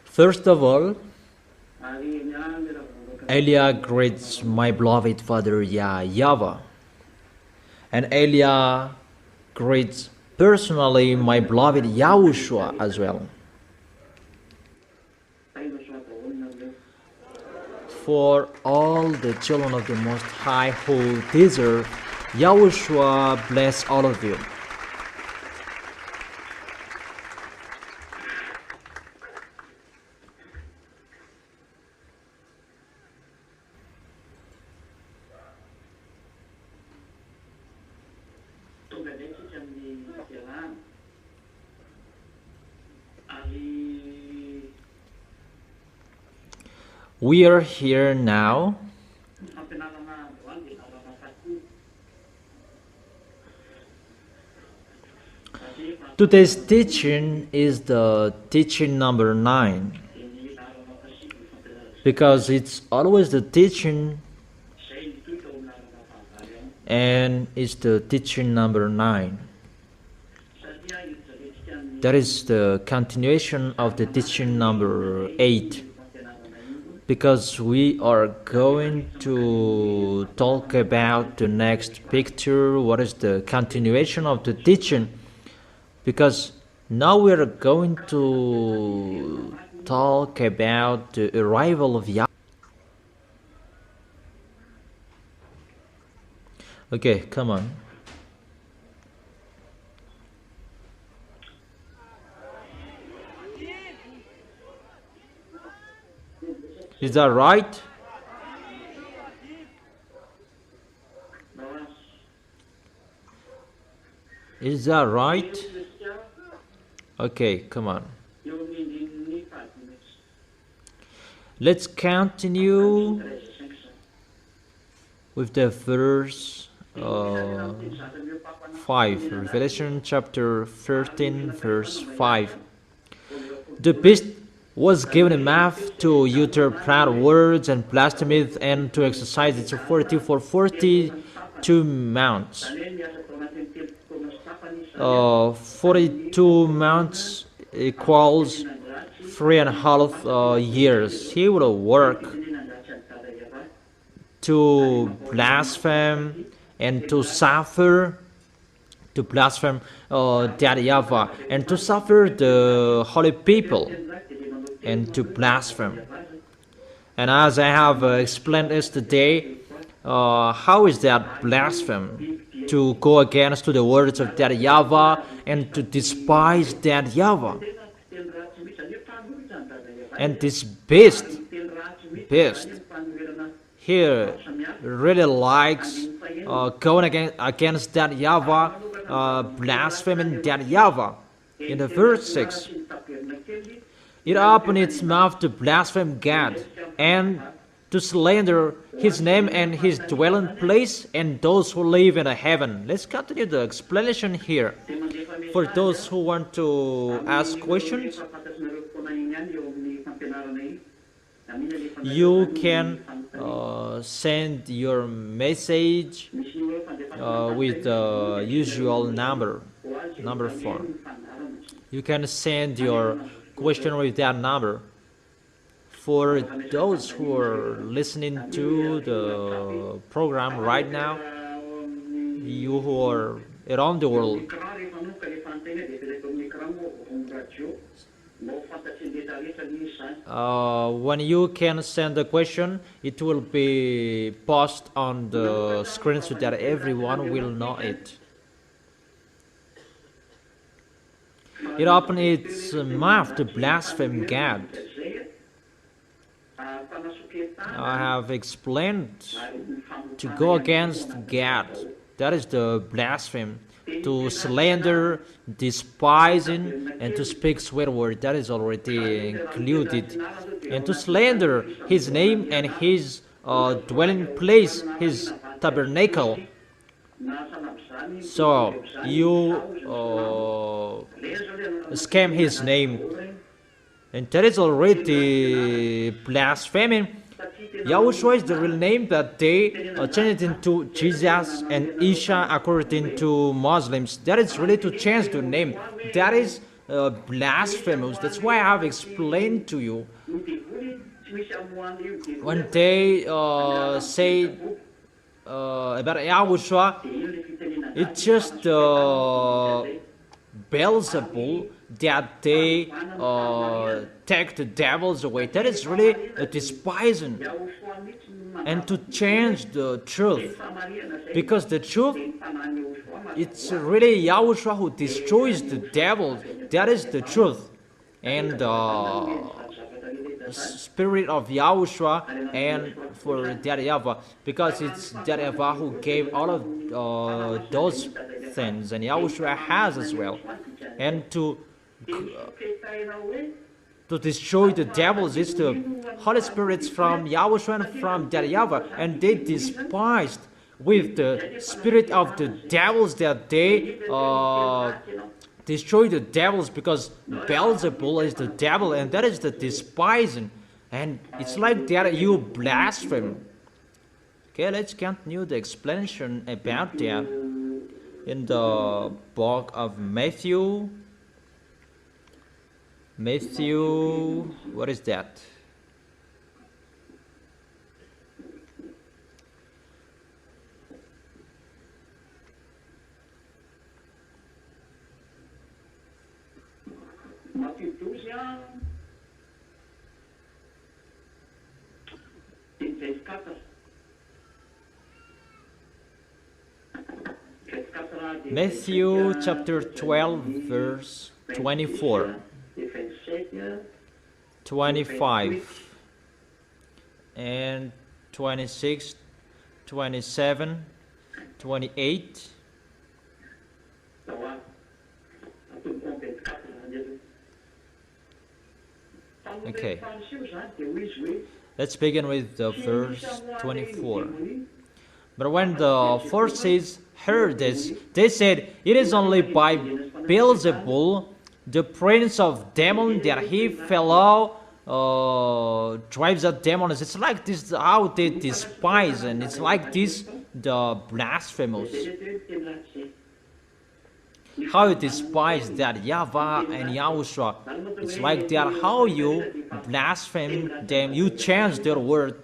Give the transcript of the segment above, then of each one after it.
First of all, Eliah greets my beloved father YAHVAH, and Eliah greets personally my beloved YAHOSHUA as well. For all the children of the Most High who deserve, YAHOSHUA bless all of you. We are here now today's teaching is the teaching number 9, because it's always the teaching and it's the teaching number 9. That is the continuation of the teaching number 8, because we are going to talk about the next picture, what is the continuation of the teaching, because now we are going to talk about the arrival of YAH. Okay, come on. Is that right? Is that right? Okay, come on. Let's continue with the verse 5. Revelation chapter 13, verse 5. The beast was given a mouth to utter proud words and blasphemies, and to exercise its authority for 42 months. 42 months equals 3.5 years. He will work to blaspheme and to suffer, to blaspheme that YAHVAH, and to suffer the holy people, and to blaspheme. And as I have explained yesterday, how is that blaspheme? To go against to the words of that YAHVAH and to despise that YAHVAH. And this beast here really likes going against that YAHVAH, blaspheming that YAHVAH. In the verse 6, it opened its mouth to blaspheme God and to slander His name and His dwelling place and those who live in heaven. Let's continue the explanation here. For those who want to ask questions, you can send your message with the usual number 4. You can send your question with that number. For those who are listening to the program right now, you who are around the world, when you can send a question, it will be posted on the screen so that everyone will know it. It opened its mouth to blaspheme God. I have explained to go against God. That is the blaspheme. To slander, despising, and to speak swear word. That is already included. And to slander His name and His dwelling place, His tabernacle. So you scam His name, and that is already blaspheming. YAHOSHUA is the real name that they changed into Jesus and Isha according to Muslims. That is really to change the name. That is blasphemous. That's why I have explained to you. When they say about YAHOSHUA, it's just Beelzebul that they take the devils away. That is really despising and to change the truth, because the truth, it's really YAHOSHUA who destroys the devil. That is the truth. And spirit of YAHOSHUA and for that YAHVAH, because it's that YAHVAH who gave all of those things, and YAHOSHUA has as well. And to destroy the devils is the Holy Spirits from YAHOSHUA and from that YAHVAH, and they despised with the spirit of the devils that they destroy the devils, because Beelzebul is the devil, and that is the despising, and it's like that you blaspheme. Okay, let's continue the explanation about that in the book of Matthew. What is that? Matthew chapter 12 verse 24, 25 and 26, 27, 28. Okay, let's begin with the verse 24. But when the Pharisees heard this, they said, "It is only by Beelzebul, the prince of demons, that he fellow drives out demons." It's like this how they despise, and it's like this the blasphemous. How you despise that YAHVAH and YAHOSHUA. It's like that how you blaspheme them. You change their word.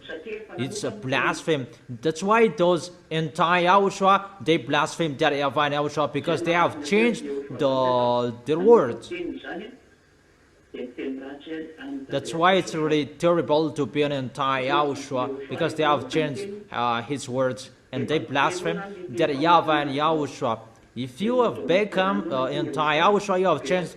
It's a blasphemy. That's why those anti-YAHOSHUA, they blaspheme that YAHVAH and YAHOSHUA, because they have changed their words. That's why it's really terrible to be an anti-YAHOSHUA, because they have changed his words and they blaspheme that YAHVAH and YAHOSHUA. If you have become anti-YAHOSHUA, you have changed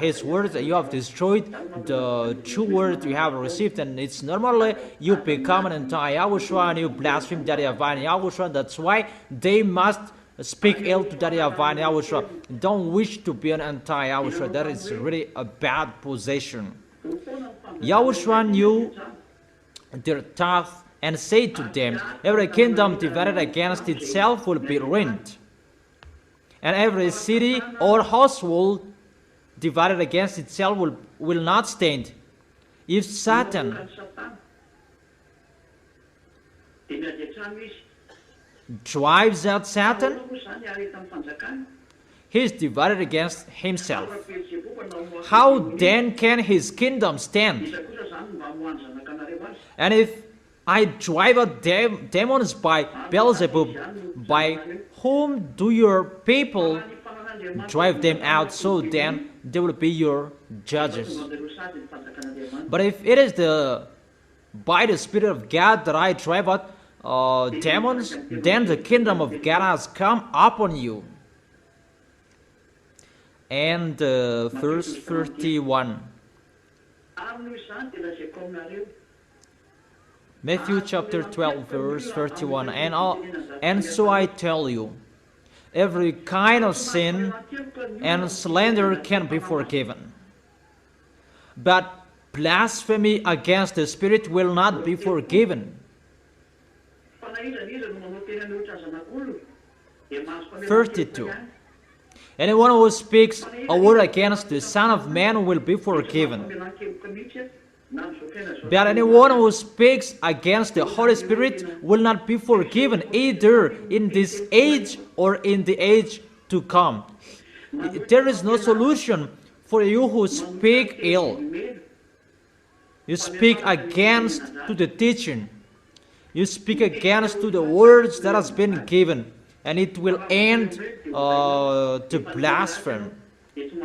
his words, you have destroyed the true word you have received, and it's normally you become an anti-YAHOSHUA and you blaspheme that YAHVAH and YAHOSHUA. That's why they must speak ill to that YAHVAH and YAHOSHUA. Don't wish to be an anti-YAHOSHUA. That is really a bad position. YAHOSHUA knew their thoughts and said to them, "Every kingdom divided against itself will be ruined, and every city or household divided against itself will not stand. If Satan drives out Satan, he is divided against himself. How then can his kingdom stand? And if I drive out demons by Beelzebub, by whom do your people drive them out? So then they will be your judges. But if it is by the Spirit of God that I drive out demons, then the kingdom of God has come upon you." And verse 31. Matthew chapter 12 verse 31. And so I tell you, every kind of sin and slander can be forgiven, but blasphemy against the Spirit will not be forgiven. 32. Anyone who speaks a word against the Son of Man will be forgiven, but anyone who speaks against the Holy Spirit will not be forgiven, either in this age or in the age to come. There is no solution For you who speak ill, you speak against to the teaching, you speak against to the words that has been given, and it will end to blasphemy.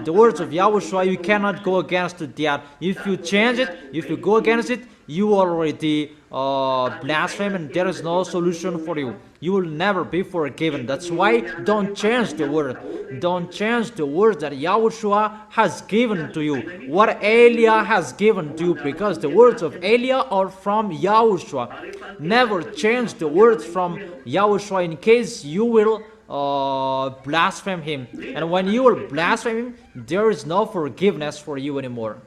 The words of Yahushua, you cannot go against that. If you change it, if you go against it, you already blaspheme, and there is no solution for you. You will never be forgiven. That's why don't change the word. Don't change the words that Yahushua has given to you, what Eliah has given to you, because the words of Eliah are from Yahushua. Never change the words from Yahushua in case you will blaspheme him. And when you will blaspheme him, there is no forgiveness for you anymore.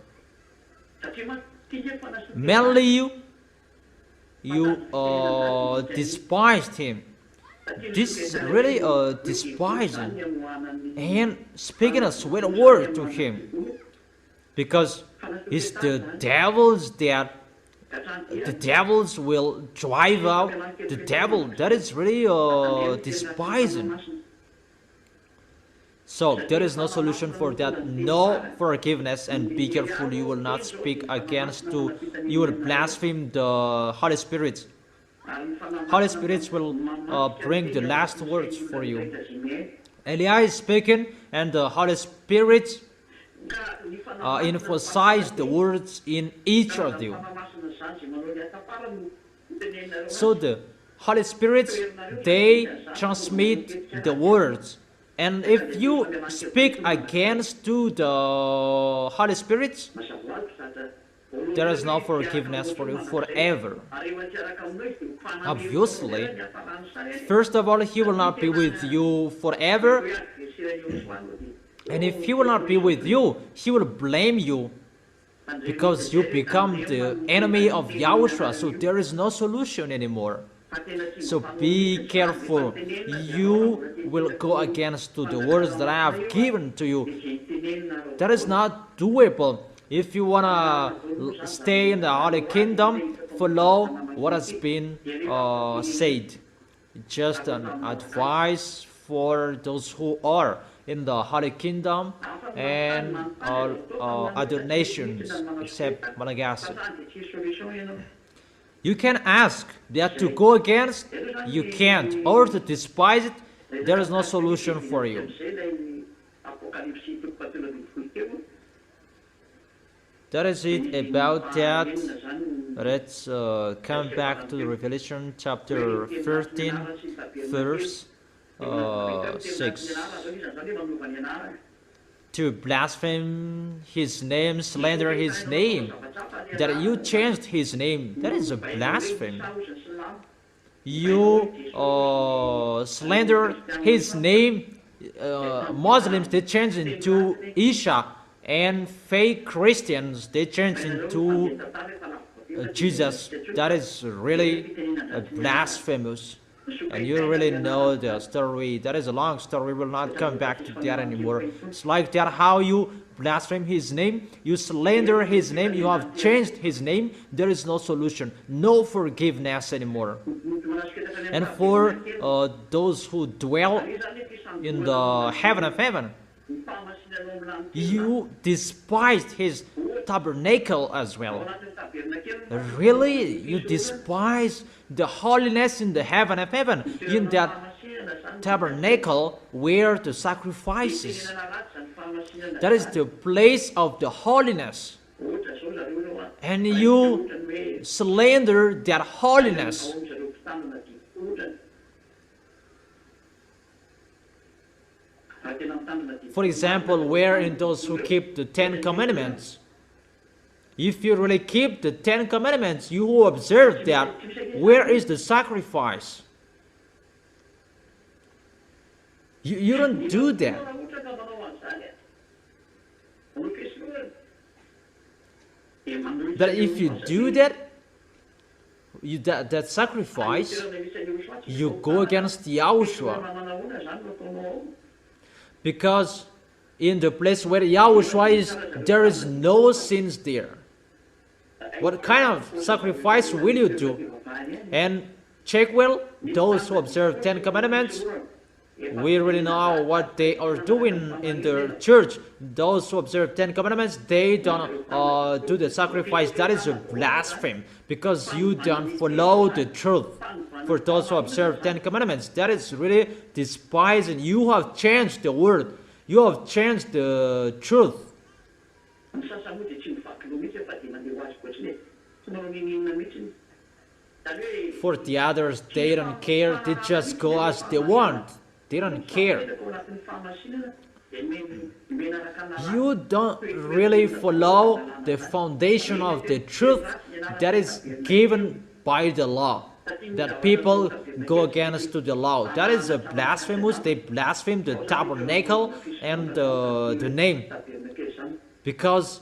Mainly you despised him. This is really despising and speaking a sweet word to him, because it's the devils that the devils will drive out. The devil, that is really despising. So there is no solution for that, no forgiveness, and be careful you will not speak against to, you will blaspheme the Holy Spirit. Holy Spirit will bring the last words for you. Eliah is speaking, and the Holy Spirit emphasize the words in each of you. So the Holy Spirit, they transmit the words. And if you speak against to the Holy Spirit, there is no forgiveness for you forever. Obviously, first of all, he will not be with you forever. And if he will not be with you, he will blame you, because you become the enemy of Yahushua. So there is no solution anymore. So be careful. You will go against to the words that I have given to you. That is not doable. If you want to stay in the Holy Kingdom, follow what has been said. Just an advice for those who are in the Holy Kingdom and all other nations except Malagasy. You can ask that to go against, you can't, or to despise it, there is no solution for you. That is it about that. Let's come back to Revelation chapter 13, verse 6. To blaspheme his name, slander his name, that you changed his name, that is a blasphemy. You slander his name. Muslims, they change into Isha, and fake Christians, they change into Jesus. That is really blasphemous. And you really know the story. That is a long story. We will not come back to that anymore. It's like that, how you blaspheme his name, you slander his name, you have changed his name. There is no solution, no forgiveness anymore. And for those who dwell in the heaven of heaven, you despised his tabernacle as well. Really? You despise the holiness in the heaven of heaven, in that tabernacle where the sacrifices. That is the place of the holiness. And you slander that holiness. For example, where in those who keep the 10 Commandments, if you really keep the 10 Commandments, you who observe that, where is the sacrifice? You don't do that. But if you do that, that sacrifice, you go against Yahushua. Because in the place where Yahushua is, there is no sins there. What kind of sacrifice will you do? And check well, those who observe 10 Commandments, We really know what they are doing in the church. Those who observe 10 commandments, they don't do the sacrifice. That is a blasphemy, because you don't follow the truth. For those who observe 10 commandments, that is really despising. You have changed the word. You have changed the truth. For the others, they don't care. They just go as they want. They don't care. You don't really follow the foundation of the truth that is given by the law. That people go against to the law. That is a blasphemous. They blaspheme the tabernacle and the name. Because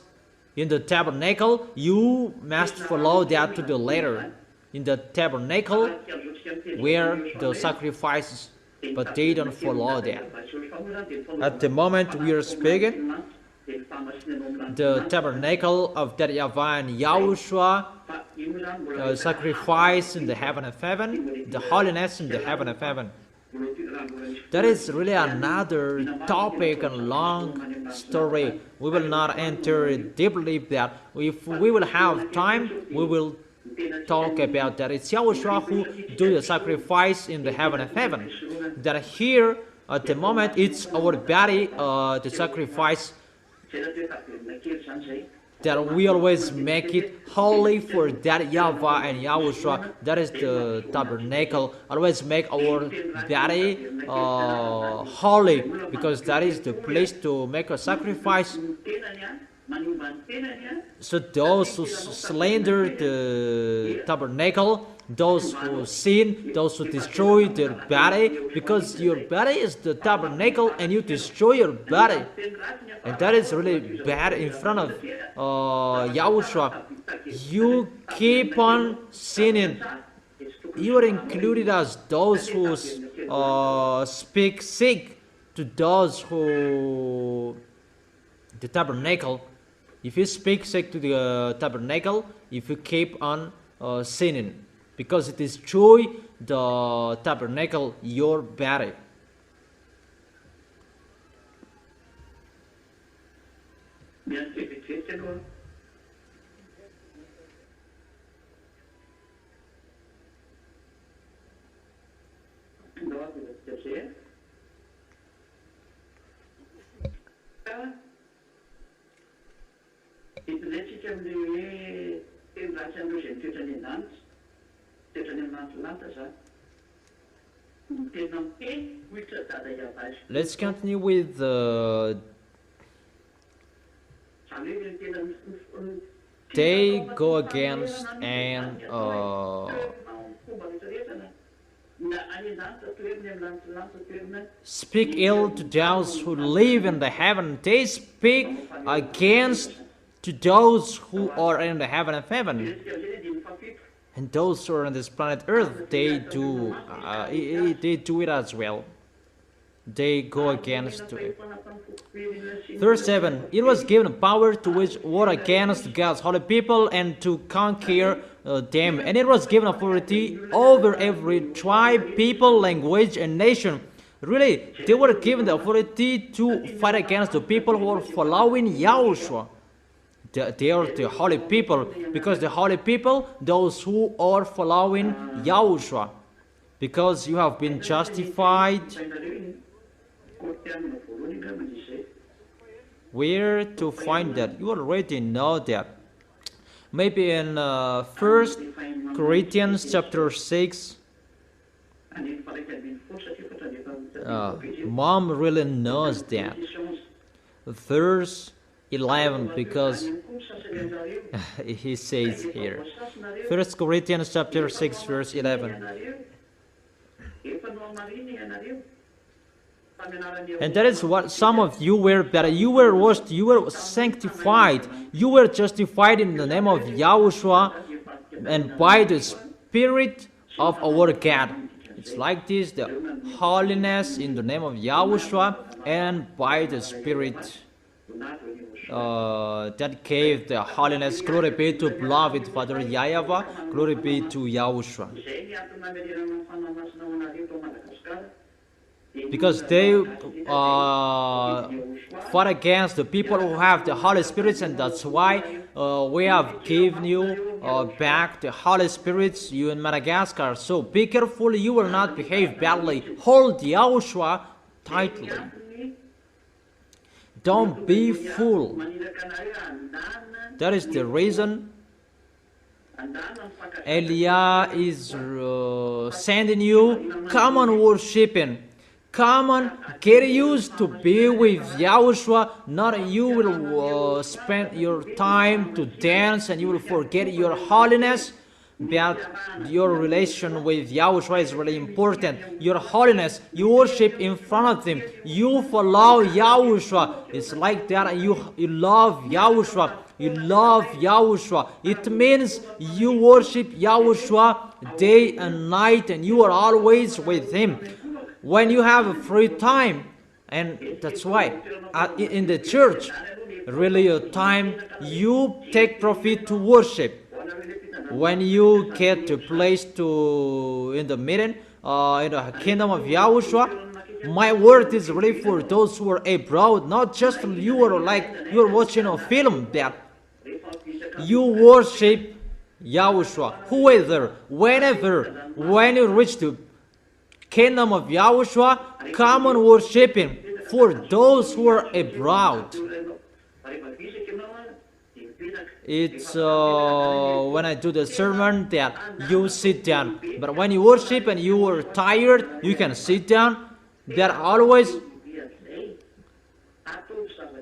in the tabernacle, you must follow that to the letter. In the tabernacle, where the sacrifices, but they don't follow that. At the moment we are speaking, the tabernacle of that YAHVAH and YAHOSHUA, sacrifice in the heaven of heaven, the holiness in the heaven of heaven. That is really another topic and long story. We will not enter deeply that. If we will have time, we will talk about that. It's YAHOSHUA who do the sacrifice in the heaven of heaven. That here, at the moment, it's our body, the sacrifice, that we always make it holy for that YAHVAH and YAHOSHUA. That is the tabernacle. Always make our body holy, because that is the place to make a sacrifice. So those who slander the tabernacle, those who sin, those who destroy their body, because your body is the tabernacle and you destroy your body. And that is really bad in front of YAHOSHUA. You keep on sinning. You are included as those who speak sick to those who the tabernacle. If you speak sick to the tabernacle, if you keep on sinning, because it destroys the tabernacle, your body. Let's continue with they go against and speak ill to those who live in the heaven. They speak against to those who are in the heaven of heaven. And those who are on this planet Earth, they do it as well. They go against it. Verse 7, it was given power to wage war against God's holy people and to conquer them. And it was given authority over every tribe, people, language, and nation. Really, they were given the authority to fight against the people who are following YAHOSHUA. They are the holy people, because the holy people, those who are following YAHOSHUA, because you have been justified. Where to find that? You already know that. Maybe in 1 Corinthians chapter 6. Mom really knows that. Verse 11, because he says here. 1 Corinthians chapter 6, verse 11. And that is what some of you were, but you were washed, you were sanctified, you were justified in the name of YAHOSHUA and by the Spirit of our God. It's like this, the holiness in the name of YAHOSHUA and by the Spirit that gave the holiness. Glory be to beloved Father YAHVAH, glory be to YAHOSHUA. because they fought against the people who have the Holy Spirits, and that's why we have given you back the Holy Spirits, you in Madagascar. So be careful, you will not behave badly. Hold Yahushua tightly. Don't be fool. That is the reason Elia is sending you. Come on, worshiping. Come on, get used to be with Yahushua. Not you will spend your time to dance and you will forget your holiness. But your relation with Yahushua is really important. Your holiness, you worship in front of Him. You follow Yahushua. It's like that. You love Yahushua. You love Yahushua. It means you worship Yahushua day and night, and you are always with Him. When you have a free time, and that's why in the church, really your time, you take profit to worship. When you get to place to in the meeting, in the kingdom of Yahushua, my word is really for those who are abroad, not just you are like you're watching a film, that you worship Yahushua, whoever, whenever, when you reach the kingdom of Yahushua, come and worship Him. For those who are abroad, it's when I do the sermon that you sit down. But when you worship and you are tired, you can sit down. That always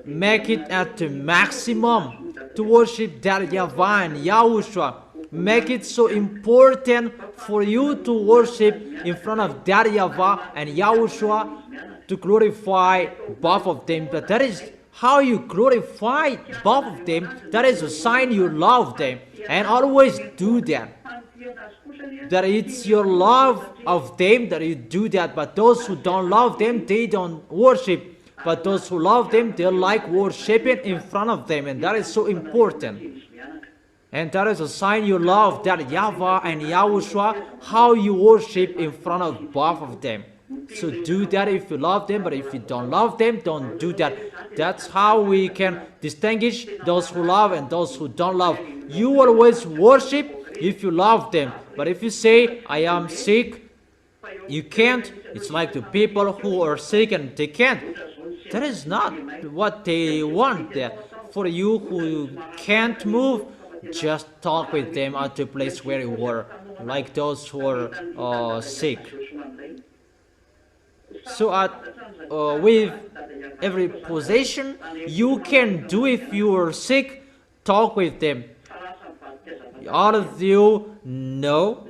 make it at the maximum to worship that YAHVAH and Yahushua. Make it so important for you to worship in front of that YAHVAH and Yahushua, to glorify both of them. But that is how you glorify both of them. That is a sign you love them. And always do that. That it's your love of them that you do that. But those who don't love them, they don't worship. But those who love them, they like worshiping in front of them. And that is so important. And that is a sign you love that YAHVAH and Yahushua, how you worship in front of both of them. So do that if you love them, but if you don't love them, don't do that. That's how we can distinguish those who love and those who don't love. You always worship if you love them. But if you say, I am sick, you can't. It's like the people who are sick and they can't. That is not what they want there. For you who can't move, just talk with them at the place where you were, like those who are sick. So with every possession you can do if you are sick, talk with them. All of you know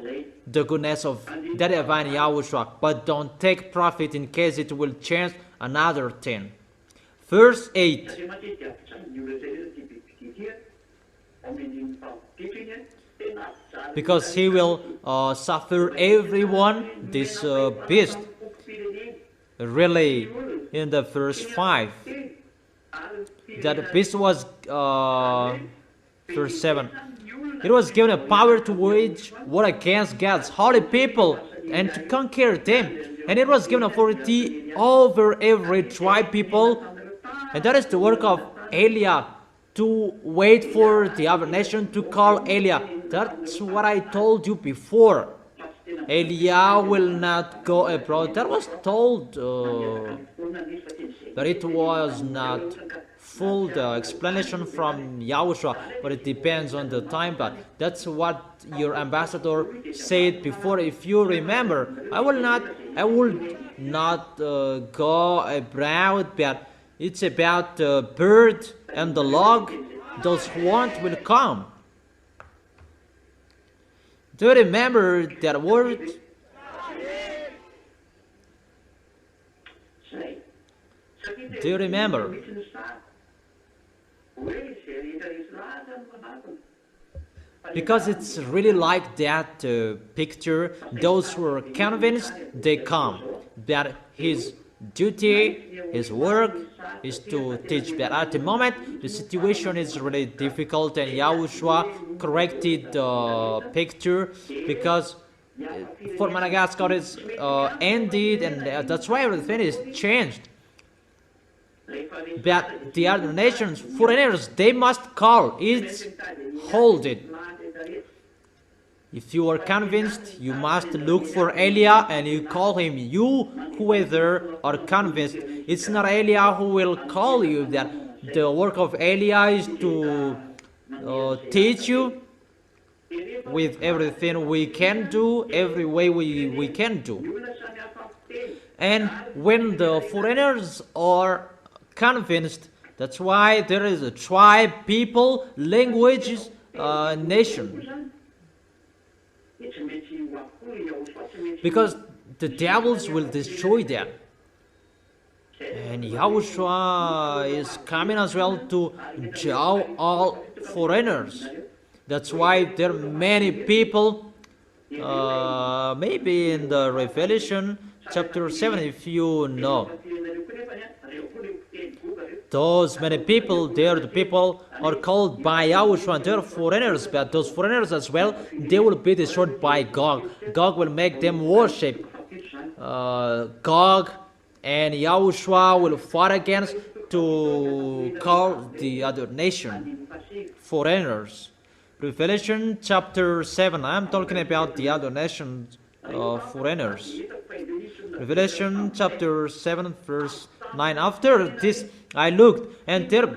the goodness of that divine Yahushua, but don't take profit in case it will change another thing. Verse 8. Because he will suffer everyone, this beast. Really, in the verse 5, that beast was, verse 7, it was given a power to wage war against God's holy people and to conquer them. And it was given authority over every tribe people. And that is the work of Elia, to wait for the other nation to call Elia. That's what I told you before. Elia will not go abroad. That was told, but it was not full, the explanation from Yahushua, but it depends on the time. But that's what your ambassador said before. If you remember, I will not go abroad, but it's about the bird and the log. Those who want will come. Do you remember that word? Do you remember? Because it's really like that picture. Those who are convinced, they come. That his duty, his work is to teach. But at the moment, the situation is really difficult, and Yahushua corrected the picture, because for Madagascar is ended, and that's why everything is changed. But the other nations, foreigners, they must call it, hold it. If you are convinced, you must look for Elia and you call him. You, whoever are convinced, it's not Elia who will call you. That the work of Elia is to teach you with everything we can do, every way we can do. And when the foreigners are convinced, that's why there is a tribe, people, languages, nation. Because the devils will destroy them. And Yahushua is coming as well to judge all foreigners. That's why there are many people, maybe in the Revelation chapter 7, if you know. Those many people, the people are called by Yahushua, and they're foreigners, but those foreigners as well, they will be destroyed by Gog. Gog will make them worship Gog, and Yahushua will fight against to call the other nation foreigners. Revelation chapter 7, I'm talking about the other nations foreigners. Revelation chapter 7 verse 9. After this I looked, and there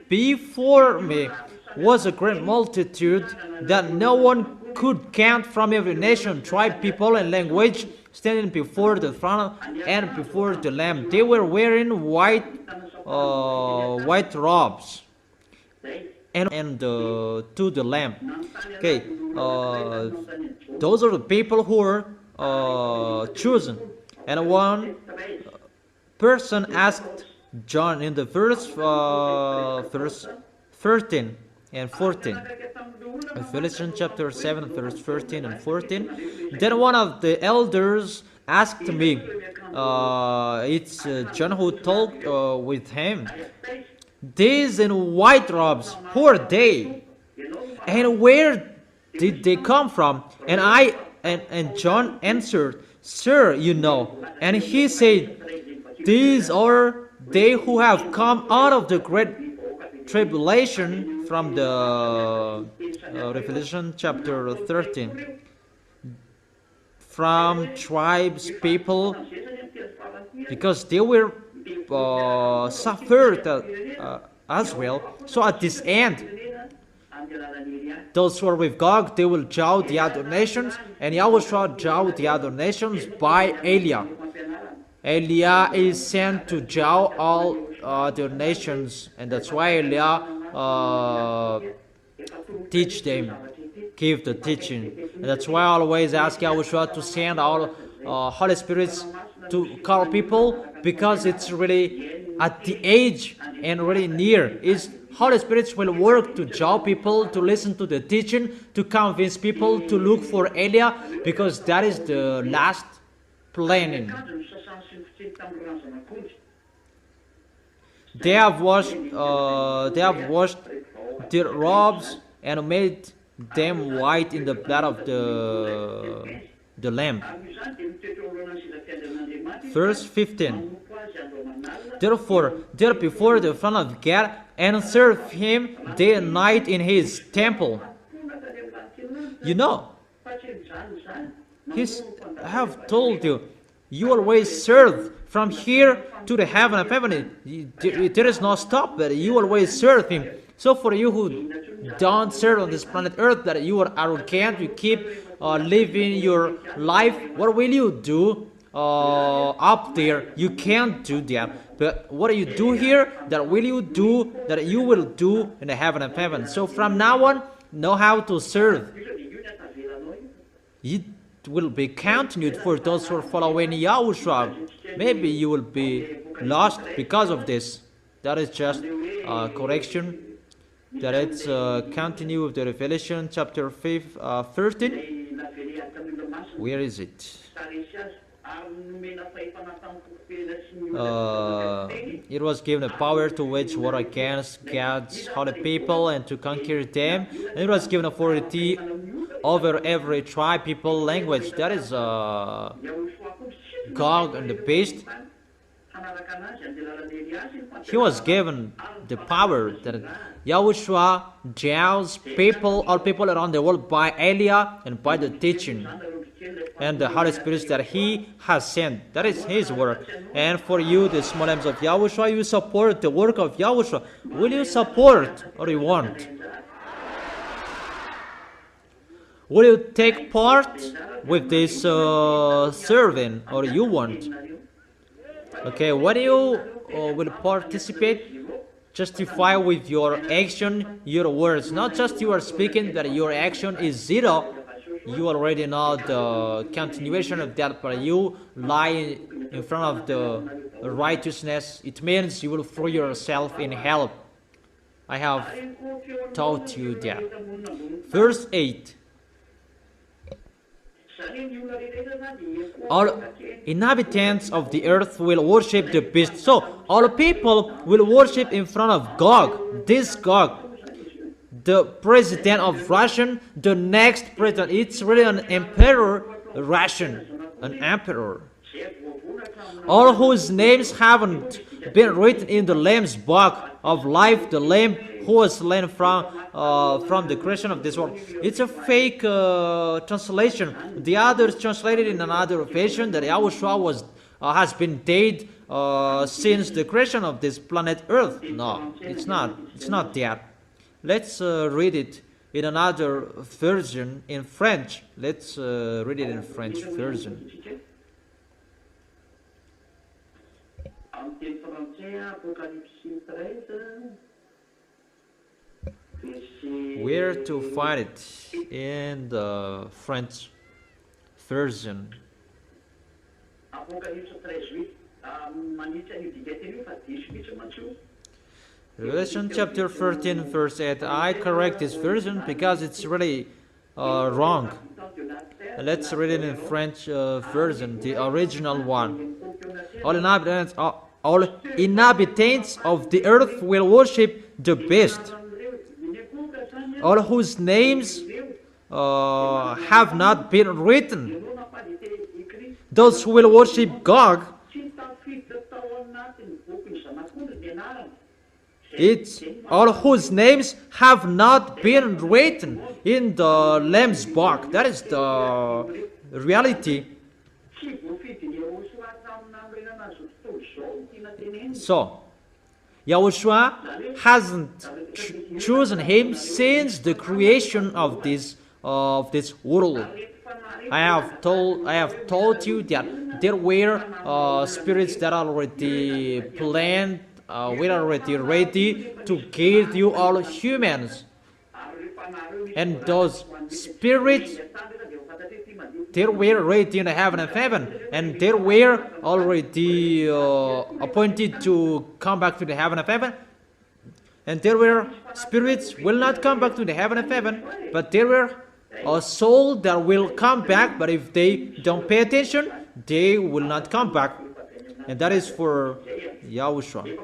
before me was a great multitude that no one could count, from every nation, tribe, people, and language, standing before the throne and before the Lamb. They were wearing white robes, and to the Lamb. Okay, those are the people who were chosen. And one person asked John in the verse 13 and 14. Revelation chapter 7, verse 13 and 14. Then one of the elders asked me, it's John who talked with him, these in white robes, who are they? And where did they come from? And John answered, Sir, you know. And he said, these are they who have come out of the great tribulation, from the Revelation chapter 13. From tribes, people, because they were suffered as well. So at this end, those who are with Gog, they will judge the other nations, and Yahushua judge the other nations by Elia. Elia is sent to judge all other nations, and that's why Elia teach them, give the teaching. And that's why I always ask Yahushua to send all Holy Spirits to call people, because it's really at the age and really near. Is Holy Spirits will work to judge people, to listen to the teaching, to convince people to look for Elia, because that is the last planning. They have washed their robes and made them white in the blood of the Lamb. Verse 15. Therefore, there before the throne of God, and serve him day and night in his temple. You know, I have told you, you always serve from here to the heaven of heaven. There is no stop, but you always serve him. So for you who don't serve on this planet Earth, that you are arrogant, you keep living your life, what will you do up there? You can't do that. But what do you do here? That will you do, that you will do in the heaven of heaven. So from now on, know how to serve. It will be continued for those who are following Yahushua. Maybe you will be lost because of this. That is just correction. That it's continue with the Revelation chapter 13. Where is it? It was given a power to wage war against God's holy people and to conquer them. And it was given authority over every tribe, people, language. That is Gog and the beast. He was given the power that Yahushua judges people, all people around the world by Elia and by the teaching and the Holy Spirit that He has sent. That is His work. And for you, the small lambs of Yahushua, you support the work of Yahushua. Will you support or you won't? Will you take part with this serving or you won't? Okay, what do you will participate? Justify with your action, your words. Not just you are speaking, that your action is zero. You already know the continuation of that, but you lie in front of the righteousness. It means you will throw yourself in hell. I have taught you that. Verse 8. All inhabitants of the earth will worship the beast. So all people will worship in front of Gog. This Gog, the president of Russia, the next president. It's really an emperor, Russian, an emperor. All whose names haven't been written in the Lamb's book of life, the Lamb who was slain from the creation of this world. It's a fake translation. The others translated in another version that Yahushua has been dead since the creation of this planet Earth. No, it's not. It's not that. Let's read it in another version in French. Let's read it in French version. Where to find it in the French version? Revelation chapter 13 verse 8. I correct this version because it's really wrong. Let's read it in French version, the original one. All inhabitants of the earth will worship the beast, all whose names have not been written. Those who will worship Gog, it's all whose names have not been written in the Lamb's book. That is the reality. So, Yahushua hasn't chosen him since the creation of this world. I have told you that there were spirits that are already planned, were already ready to give you all humans, and those spirits, they were ready in heaven and heaven, and they were already appointed to come back to the heaven of heaven. And there were spirits will not come back to the heaven of heaven, but there were a soul that will come back, but if they don't pay attention, they will not come back. And that is for Yahushua.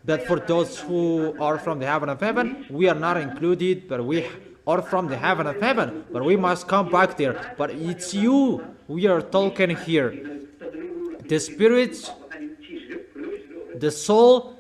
But for those who are from the heaven of heaven, we are not included, but we are from the heaven of heaven, but we must come back there. But it's you we are talking here. The spirits, the soul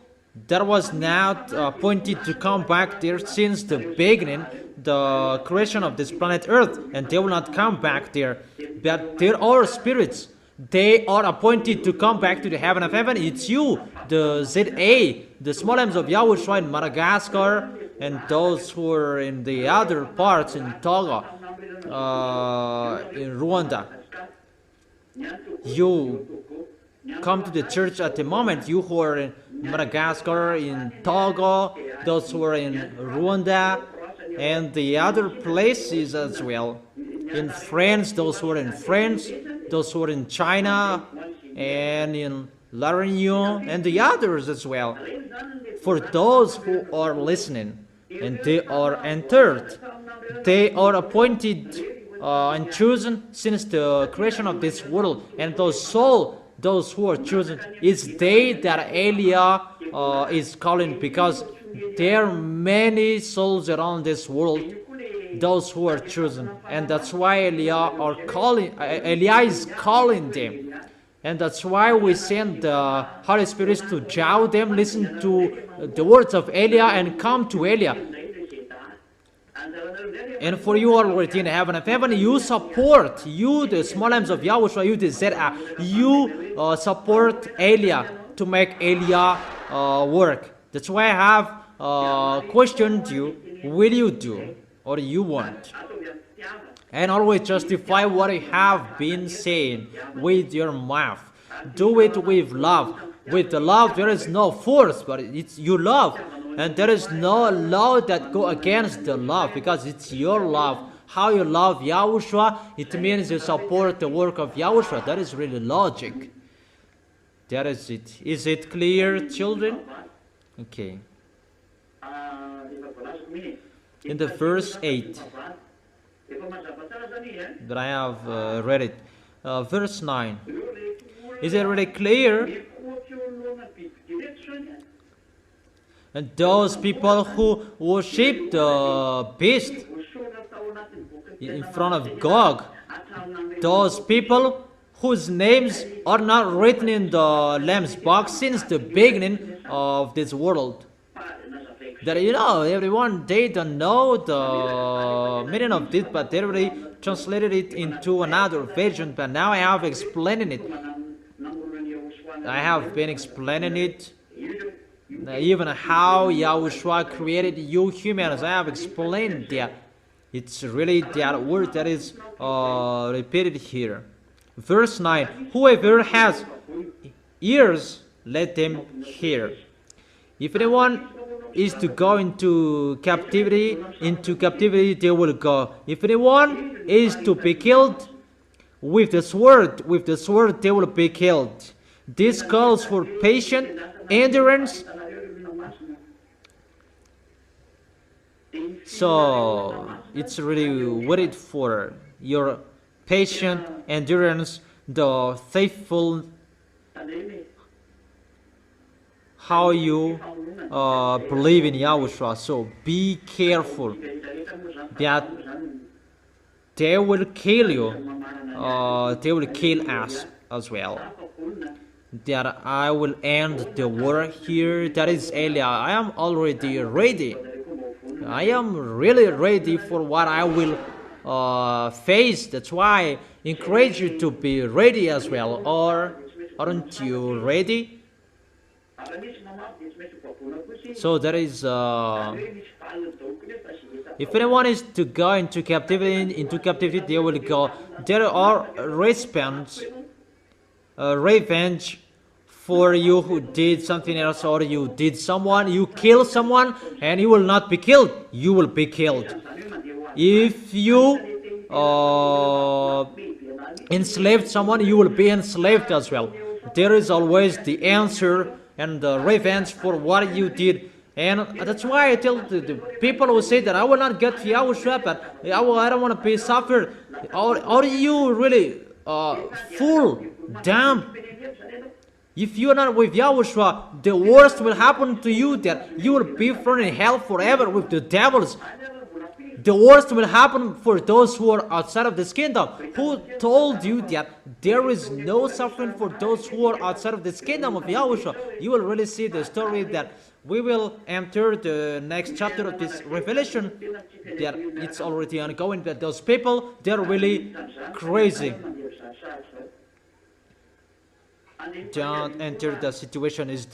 that was not appointed to come back there since the beginning, the creation of this planet Earth, and they will not come back there. But there are spirits. They are appointed to come back to the heaven of heaven. It's you, the ZA, the small lambs of Yahushua in Madagascar, and those who are in the other parts in Togo, in Rwanda. You come to the church at the moment, you who are in Madagascar, in Togo, those who are in Rwanda, and the other places as well. In France, those who are in France, those who are in China, and in La Réunion, and the others as well. For those who are listening, and they are entered, they are appointed and chosen since the creation of this world, and those who are chosen, it's they that Elia is calling, because there are many souls around this world those who are chosen. And that's why Eliah is calling them. And that's why we send the Holy Spirit to jaw them, listen to the words of Eliah, and come to Eliah. And for you already in heaven, you support, the small lambs of Yahushua, you the ZA, you support Eliah to make Eliah work. That's why I have questioned you, will you do or you want? And always justify what you have been saying with your mouth. Do it with love. With the love, there is no force, but it's you love. And there is no law that go against the love, because it's your love. How you love Yahushua, it means you support the work of Yahushua. That is really logic. That is it. Is it clear, children? Okay. In the verse 8, that I have read it. Verse 9. Is it really clear? And those people who worship the beast in front of Gog, those people whose names are not written in the Lamb's book since the beginning of this world. That everyone, they don't know the meaning of this, but they already translated it into another version. But now I have explained it. I have been explaining it, even how Yahushua created you humans. I have explained that. It's really that word that is repeated here. Verse 9. Whoever has ears, let them hear. If anyone is to go into captivity they will go. If anyone is to be killed with the sword they will be killed. This calls for patient endurance. So it's really worried for your patient endurance, the faithful, how you believe in Yahushua. So be careful that they will kill you. They will kill us as well. That I will end the war here. That is Eliah. I am already ready. I am really ready for what I will face. That's why I encourage you to be ready as well. Or aren't you ready? So that is if anyone is to go into captivity they will go. There are revenge for you who did something else, or you kill someone and you will not be killed, you will be killed. If you enslaved someone, you will be enslaved as well. There is always the answer and the revenge for what you did. And that's why I tell the people who say that I will not get Yahushua, but I don't want to be suffered. Are you really fool, dumb? If you are not with Yahushua, the worst will happen to you, that you will be thrown in hell forever with the devils. The worst will happen for those who are outside of this kingdom. Who told you that there is no suffering for those who are outside of this kingdom of Yahushua? You will really see the story that we will enter the next chapter of this Revelation. That it's already ongoing, that those people, they're really crazy. Don't enter that situation. It's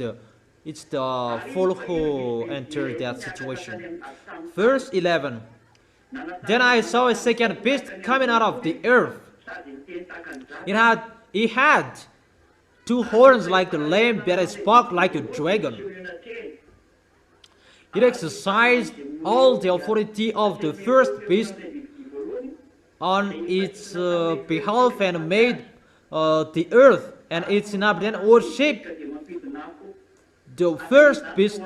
the fool who entered that situation. Verse 11. Then I saw a second beast coming out of the earth. It had two horns like the lamb, that it spoke like a dragon. It exercised all the authority of the first beast on its behalf, and made the earth and its inhabitants worship the first beast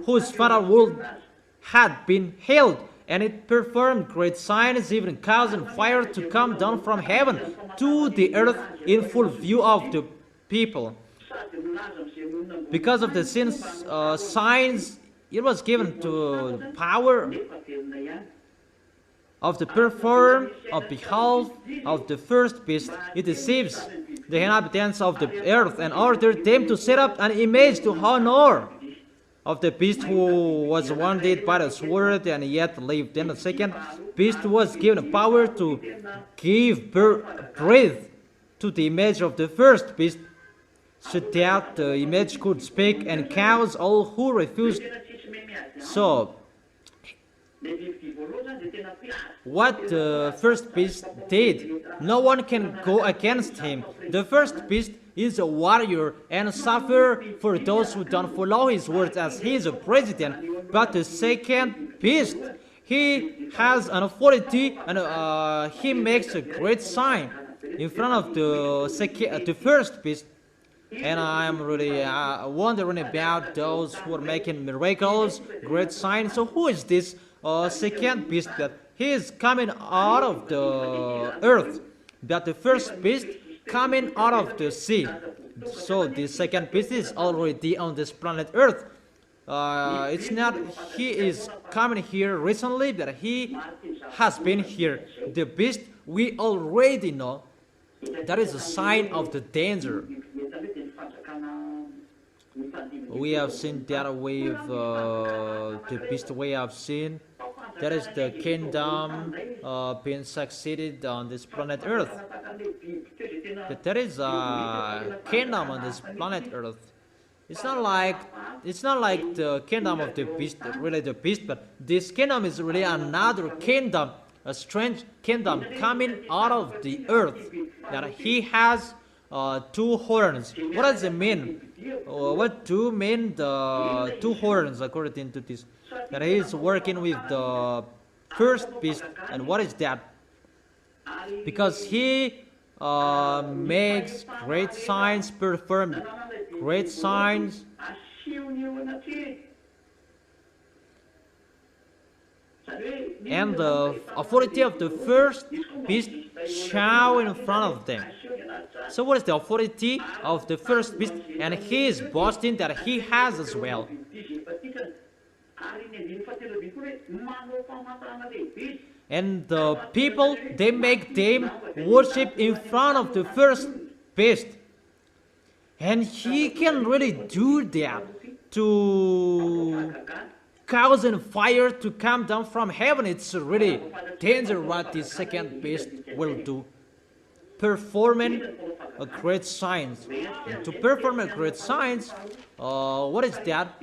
whose final world had been held. And it performed great signs, even causing fire to come down from heaven to the earth in full view of the people. Because of the signs, it was given to power. of the perform of behalf of the first beast. It deceives the inhabitants of the earth and ordered them to set up an image to honor of the beast who was wounded by the sword and yet lived. Then the second beast was given power to give breath to the image of the first beast, so that the image could speak and cause all who refused. So, what the first beast did, no one can go against him. The first beast is a warrior and suffer for those who don't follow his words, as he is a president. But the second beast, he has an authority, and he makes a great sign in front of the first beast. And I'm really wondering about those who are making miracles, great signs. So who is this second beast that he is coming out of the earth? That the first beast coming out of the sea. So the second beast is already on this planet Earth. It's not he is coming here recently, but he has been here. The beast we already know. That is a sign of the danger. We have seen that with the beast we have seen. That is the kingdom being succeeded on this planet Earth. But there is a kingdom on this planet Earth. It's not like the kingdom of the beast, really the beast, but this kingdom is really another kingdom, a strange kingdom coming out of the earth. That he has two horns. What does it mean? What do mean the two horns according to this? That he is working with the first beast. And what is that? Because he makes great signs, perform great signs. And the authority of the first beast show in front of them. So what is the authority of the first beast? And he is boasting that he has as well. And the people, they make them worship in front of the first beast. And he can really do that to cause fire to come down from heaven. It's really dangerous what the second beast will do. Performing a great signs. And to perform a great signs, what is that?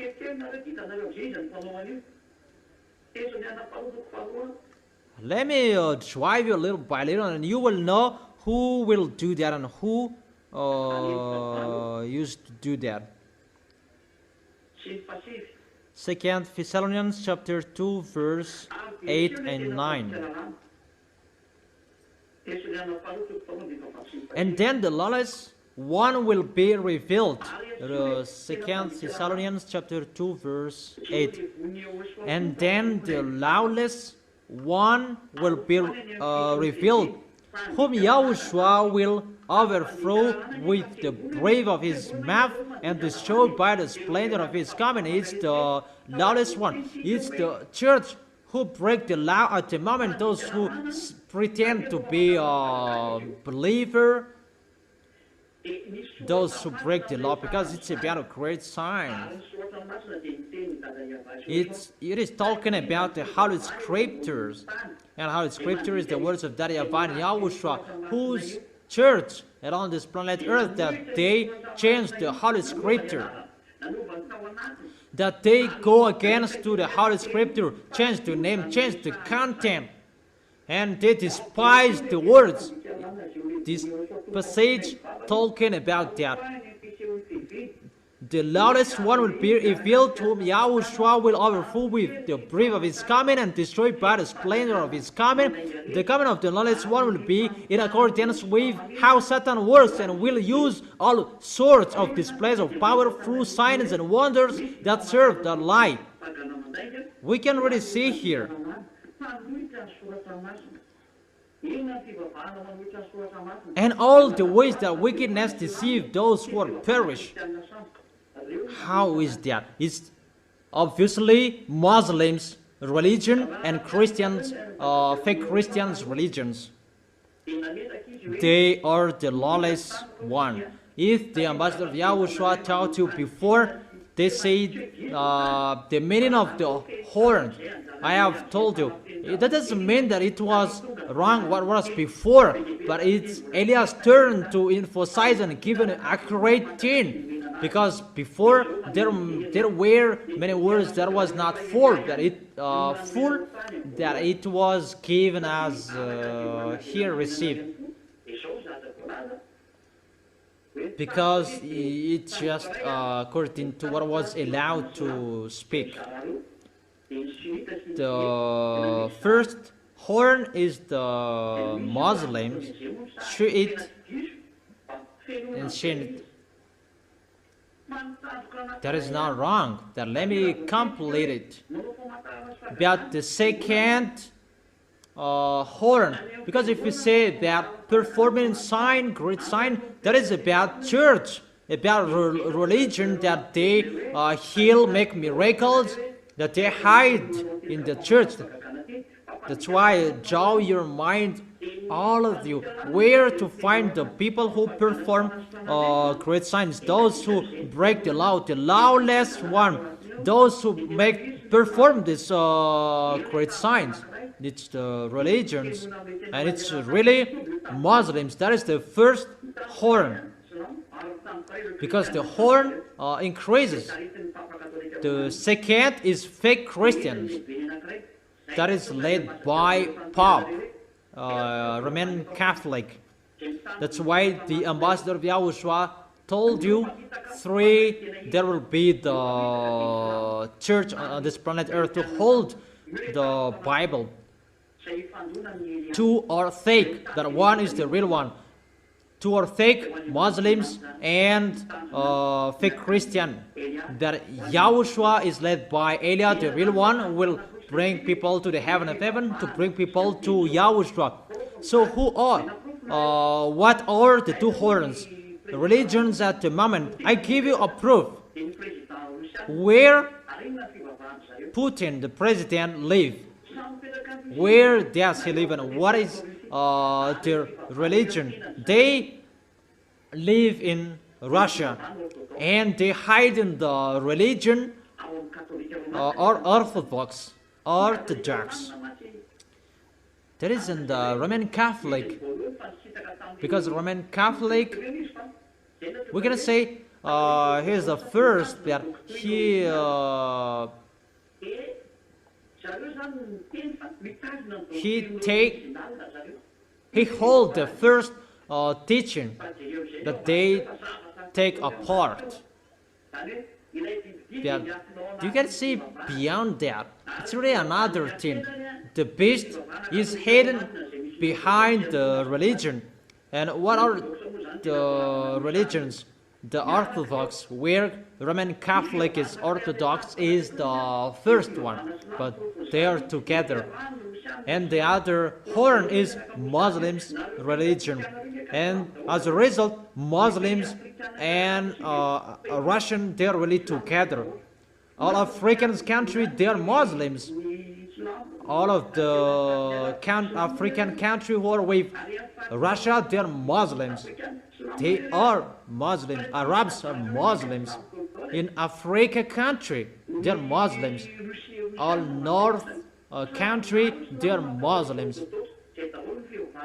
Let me drive you little by little, and you will know who will do that and who used to do that. 2 Thessalonians chapter 2 verse 8 and 9. And then the lawless one will be revealed. 2 Thessalonians chapter 2 verse 8. And then the lawless one will be revealed, whom Yahushua will overthrow with the breath of his mouth and destroy by the splendor of his coming. It's the lawless one. It's the church who break the law at the moment. Those who pretend to be a believer, those who break the law, because it's about a great sign. It is talking about the Holy Scriptures. And Holy Scripture is the words of Daddy YAHVAH and YAHOSHUA, whose church and on this planet Earth, that they change the Holy Scripture. That they go against to the Holy Scripture, change the name, change the content. And they despise the words. This passage talking about that. The lawless one will be revealed, whom Yahushua will overthrow with the breath of his coming and destroy by the splendor of his coming. The coming of the lawless one will be in accordance with how Satan works, and will use all sorts of displays of power through signs and wonders that serve the lie. We can really see here. And all the ways that wickedness deceive those who are perished. How is that? It's obviously Muslims religion and Christians, fake Christians religions. They are the lawless one. If the ambassador of Yahushua taught you before, they say the meaning of the horn, I have told you. That doesn't mean that it was wrong what was before, but it's Eliah's turn to emphasize and give an accurate thing. Because before there were many words that was not full, that it was given as here received. Because it's just according to what was allowed to speak. The first horn is the Muslims, Shiite and Shiite. That is not wrong. That let me complete it. But the second horn, because if you say that performing sign, great sign, that is about church, about religion, that they heal, make miracles, that they hide in the church. That's why draw your mind, all of you, where to find the people who perform great signs, those who break the law, the lawless one, those who perform these great signs. It's the religions, and it's really Muslims. That is the first horn, because the horn increases. The second is fake Christians. That is led by Pope, Roman Catholic. That's why the ambassador of Yahushua told you there will be the church on this planet Earth to hold the Bible. Two are fake, that one is the real one. Two are fake Muslims and fake Christian. That Yahushua is led by Eliah, the real one, will bring people to the heaven of heaven, to bring people to Yahushua. So what are the two horns? The religions at the moment. I give you a proof. Where Putin, the president, live? Where does he live and what is their religion? They live in Russia and they hide in the religion or Orthodox. That is in the Roman Catholic. Because Roman Catholic, we're gonna say he's the first that he hold the first teaching that they take apart. Yeah, you can see beyond that. It's really another thing. The beast is hidden behind the religion. And what are the religions? The Orthodox, where Roman Catholic is Orthodox, is the first one, but they are together. And the other horn is Muslims religion. And as a result, Muslims and Russian, they are really together. All African countries, they are Muslims. All of the African countries who are with Russia, they are Muslims. They are Muslims. Arabs are Muslims. In Africa country, they are Muslims. All North country, they are Muslims.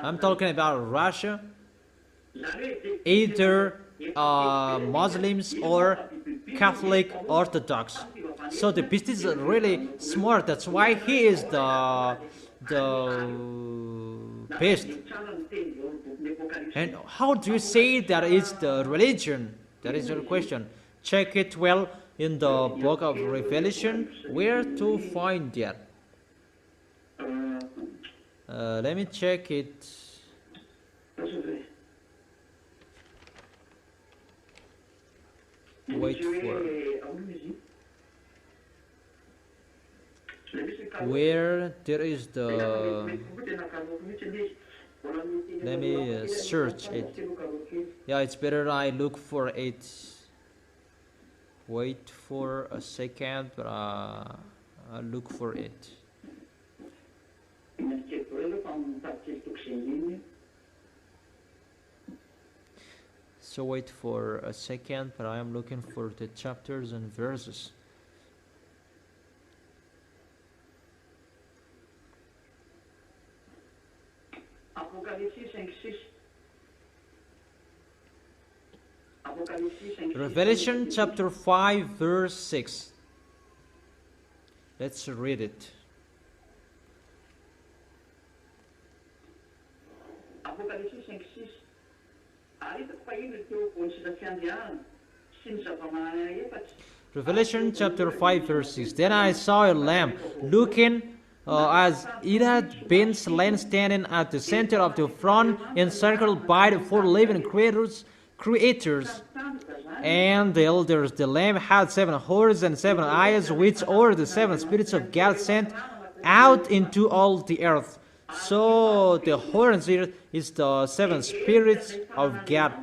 I'm talking about Russia. Either Muslims or Catholic Orthodox. So the beast is really smart. That's why he is the beast. And how do you say that is the religion? That is your question. Check it well in the book of Revelation. Where to find that? Let me check it. Wait for where there is the. Let me search it. Yeah, it's better I look for it. Wait for a second, but I'll look for it. So wait for a second, but I am looking for the chapters and verses. Revelation chapter 5 verse 6. Let's read it. Revelation chapter 5 verse 6. Then I saw a lamb looking as it had been slain, standing at the center of the throne, encircled by the four living creators, and the elders. The lamb had 7 horns and 7 eyes, which are the 7 spirits of God sent out into all the earth. So the horns here is the 7 spirits of God,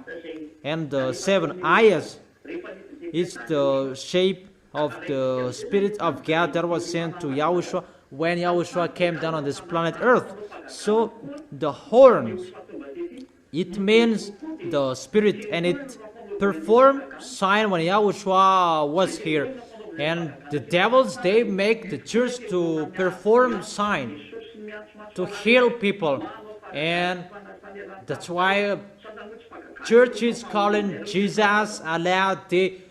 and the 7 eyes is the shape of the Spirit of God that was sent to Yahushua when Yahushua came down on this planet Earth. So the horns, it means the Spirit, and it performed sign when Yahushua was here. And the devils, they make the church to perform sign, to heal people, and that's why church is calling Jesus, Allah. They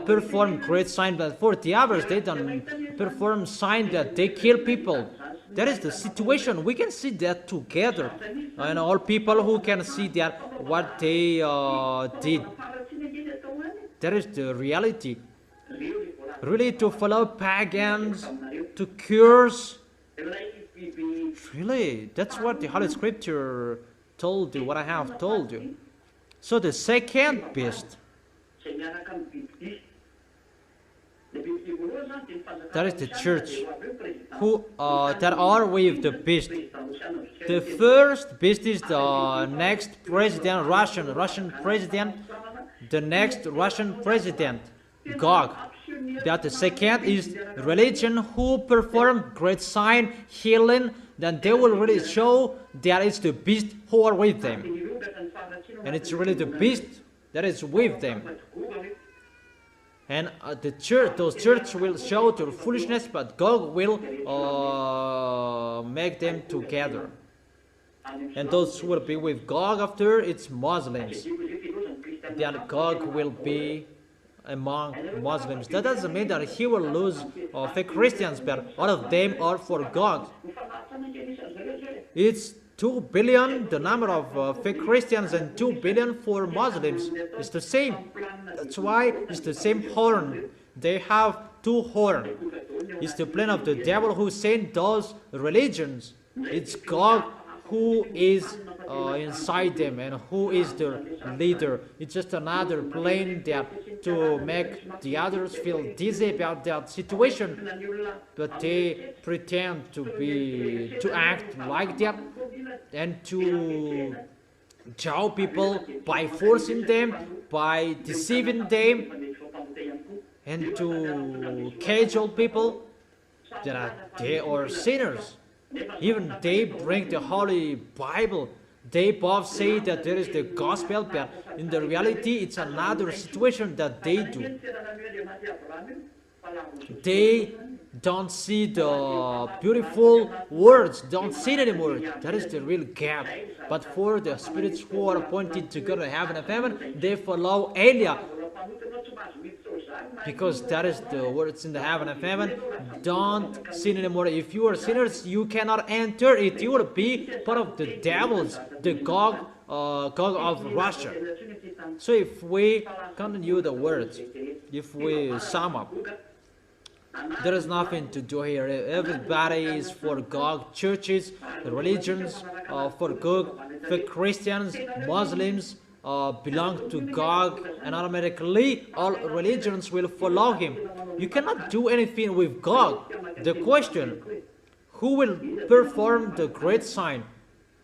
perform great signs, but for the others, they don't perform signs that they kill people. That is the situation. We can see that together, and all people who can see that what they did. That is the reality. Really, to follow pagans, to curse. Really, that's what the Holy Scripture told you, what I have told you. So the second beast, that is the church, who that are with the beast. The first beast is the next president, Russian president, the next Russian president, Gog. That the second is religion, who perform great sign, healing. Then they will really show that it's the beast who are with them, and it's really the beast that is with them. And the church, those church will show their foolishness, but God will make them together. And those who will be with God after, it's Muslims. Then God will be among Muslims. That doesn't mean that he will lose fake Christians, but all of them are for God. It's 2 billion, the number of fake Christians, and 2 billion for Muslims. It's the same. That's why it's the same horn. They have 2 horns. It's the plan of the devil who sent those religions. It's God who is inside them and who is the leader. It's just another plan that to make the others feel dizzy about that situation, but they pretend to act like that and to jaw people by forcing them, by deceiving them, and to cajole people that they are sinners. Even they bring the Holy Bible. They both say that there is the gospel, but in the reality, it's another situation that they do. They don't see the beautiful words, don't see it anymore. That is the real gap. But for the spirits who are appointed to go to heaven and heaven, they follow Elia, because that is the words in the heaven of heaven. Don't sin anymore. If you are sinners, you cannot enter it. You will be part of the devils, the Gog of Russia. So if we continue the words, if we sum up, there is nothing to do here. Everybody is for Gog. Churches, religions, for Gog. For Christians, Muslims, belong to Gog, and automatically all religions will follow him. You cannot do anything with Gog. The question, who will perform the great sign?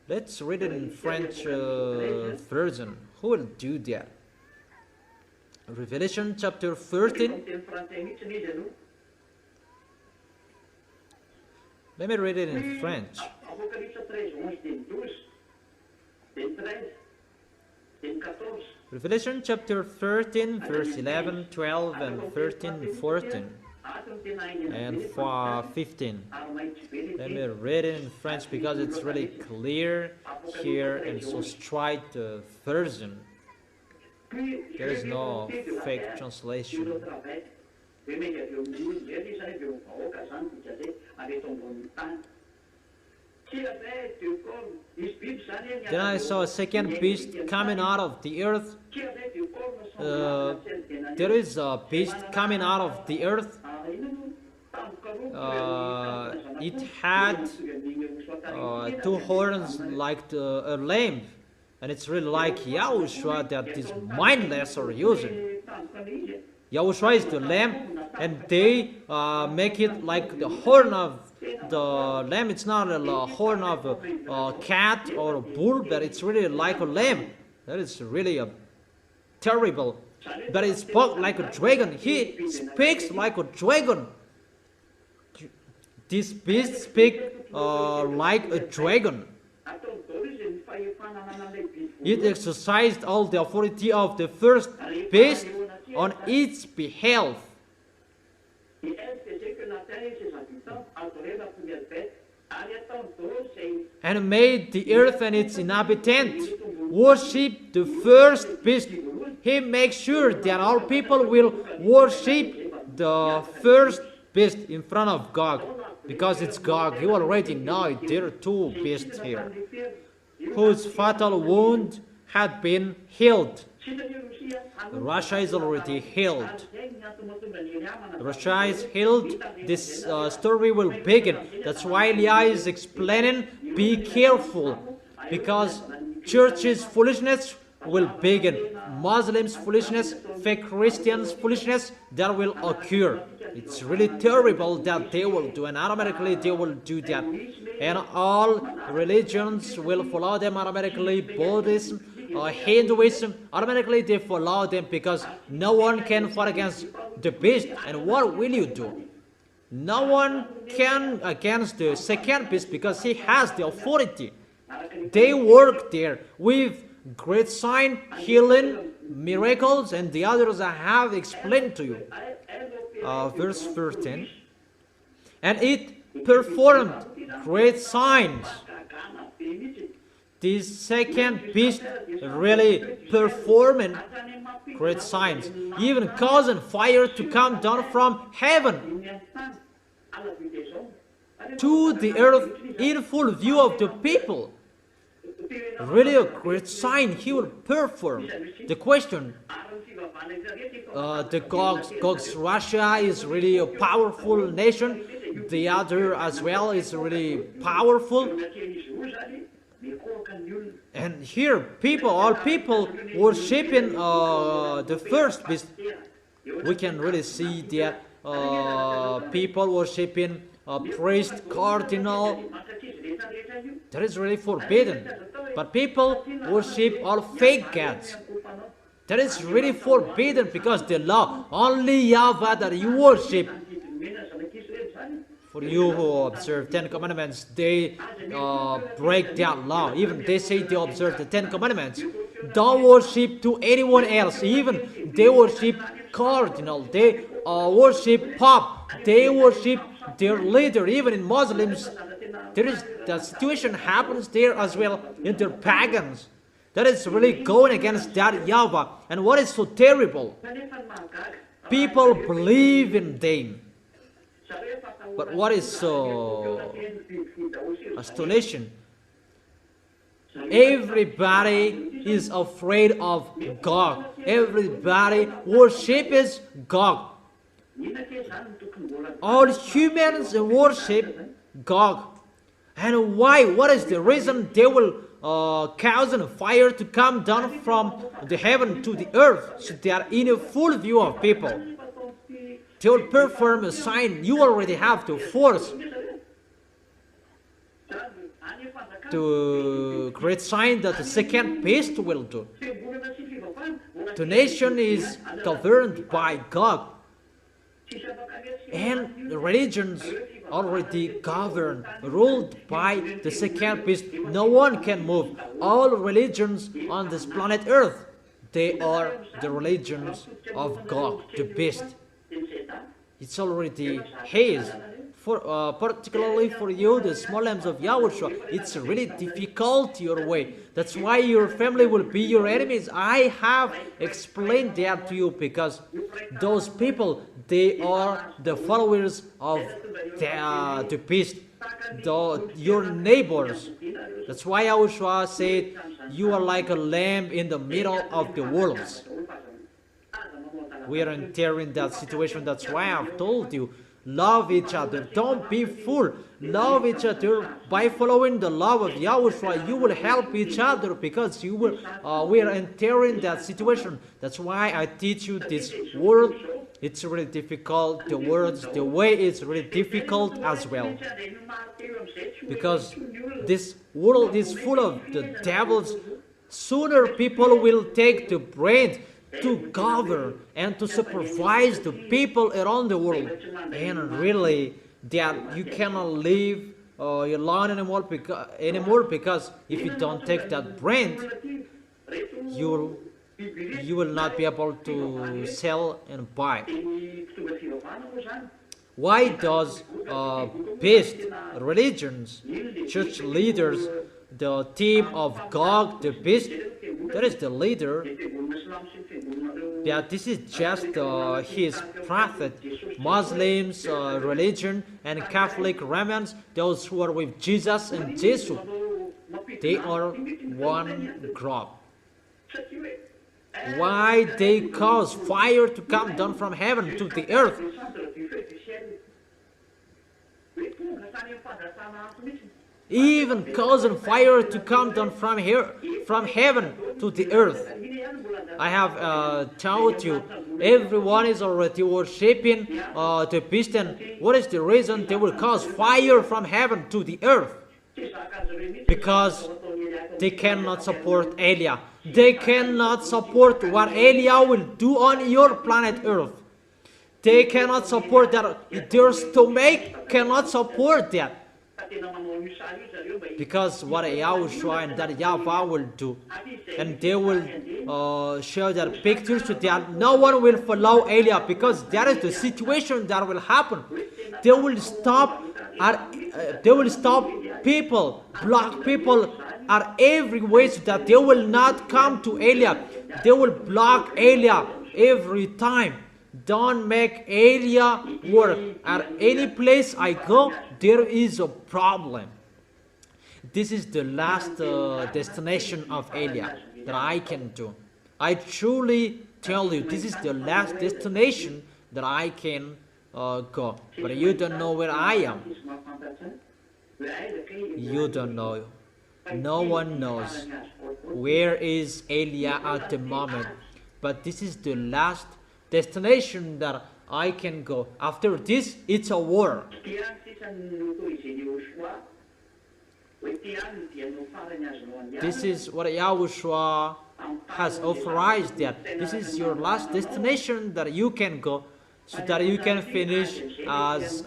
Let's read it in French version. Who will do that? Revelation chapter 13. Let me read it in French. Apocalipse 13, 11 tem 12. Revelation chapter 13, verse 11, 12, and 13, 14, and 15. Let me read it in French because it's really clear here and so straight version. There is no fake translation. Then I saw a second beast coming out of the earth. There is a beast coming out of the earth. It had two horns like a lamb. And it's really like Yahushua that is mindless or using. Yahushua is the lamb, and they make it like the horn of the lamb. It's not a horn of a cat or a bull, but it's really like a lamb. That is really a terrible. But it spoke like a dragon. He speaks like a dragon. This beast speaks like a dragon. It exercised all the authority of the first beast on its behalf. And made the earth and its inhabitants worship the first beast. He makes sure that all people will worship the first beast in front of God. Because it's God. You already know it. There are two beasts here, whose fatal wound had been healed. Russia is already healed. Russia is healed. This story will begin. That's why YAH is explaining, be careful, because church's foolishness will begin. Muslims' foolishness, fake Christians' foolishness, that will occur. It's really terrible that they will do, and automatically they will do that. And all religions will follow them automatically. Buddhism, Hinduism, automatically they follow them, because no one can fight against the beast. And what will you do? No one can against the second beast, because he has the authority. They work there with great sign, healing, miracles, and the others I have explained to you. Verse 13. And it performed great signs. This second beast really performing great signs, even causing fire to come down from heaven to the earth in full view of the people. Really a great sign he will perform. The question, the Gog's Russia is really a powerful nation. The other as well is really powerful. And here all people worshiping the first beast. We can really see that people worshiping a priest, cardinal. That is really forbidden. But people worship all fake gods. That is really forbidden, because the law, only YAHVAH that you worship. For you who observe 10 commandments, they break that law. Even they say they observe the 10 commandments. Don't worship to anyone else. Even they worship cardinal. They worship pope. They worship their leader. Even in Muslims, the situation happens there as well in their pagans. That is really going against that YAHVAH. And what is so terrible? People believe in them. But what is so astonishing? Everybody is afraid of God. Everybody worships God. All humans worship God. And why? What is the reason? They will cause a fire to come down from the heaven to the earth, so they are in a full view of people. They will perform a sign. You already have the force to create sign that the second beast will do. The nation is governed by God. And the religions already governed, ruled by the second beast. No one can move. All religions on this planet Earth, they are the religions of God, the beast. It's already his. Particularly for you, the small lambs of Yahushua, it's really difficult your way. That's why your family will be your enemies. I have explained that to you because those people, they are the followers of the beast, your neighbors. That's why Yahushua said, you are like a lamb in the middle of the wolves. We are entering that situation. That's why I've told you, love each other. Don't be fool. Love each other. By following the love of Yahushua, you will help each other because you will. We are entering that situation. That's why I teach you this word. It's really difficult. The words, the way is really difficult as well. Because this world is full of the devils. Sooner people will take the brain to govern and to supervise the people around the world, and really that you cannot live alone anymore because if you don't take that brand, you will not be able to sell and buy. Why does beast religions, church leaders, the team of Gog, the beast, that is the leader, that this is just his prophet, Muslims, religion, and Catholic Romans, those who are with Jesus and Jesus, they are one group. Why they cause fire to come down from heaven to the earth? Even causing fire to come down from heaven to the earth. I have told you, everyone is already worshipping the beast, and what is the reason they will cause fire from heaven to the earth? Because they cannot support Elia. They cannot support what Elia will do on your planet Earth. They cannot support that. Their stomach cannot support that. Because what Yahushua and that YAHVAH will do, and they will show their pictures to that. No one will follow Elia because that is the situation that will happen. They will stop people, block people at every way so that they will not come to Elia. They will block Elia every time. Don't make Elia work. At any place I go, there is a problem. This is the last destination of Elia that I can do. I truly tell you, this is the last destination that I can go. But you don't know where I am. You don't know. No one knows where is Elia at the moment. But this is the last destination that I can go. After this, it's a war. This is what Yahushua has authorized, that this is your last destination that you can go, so that you can finish as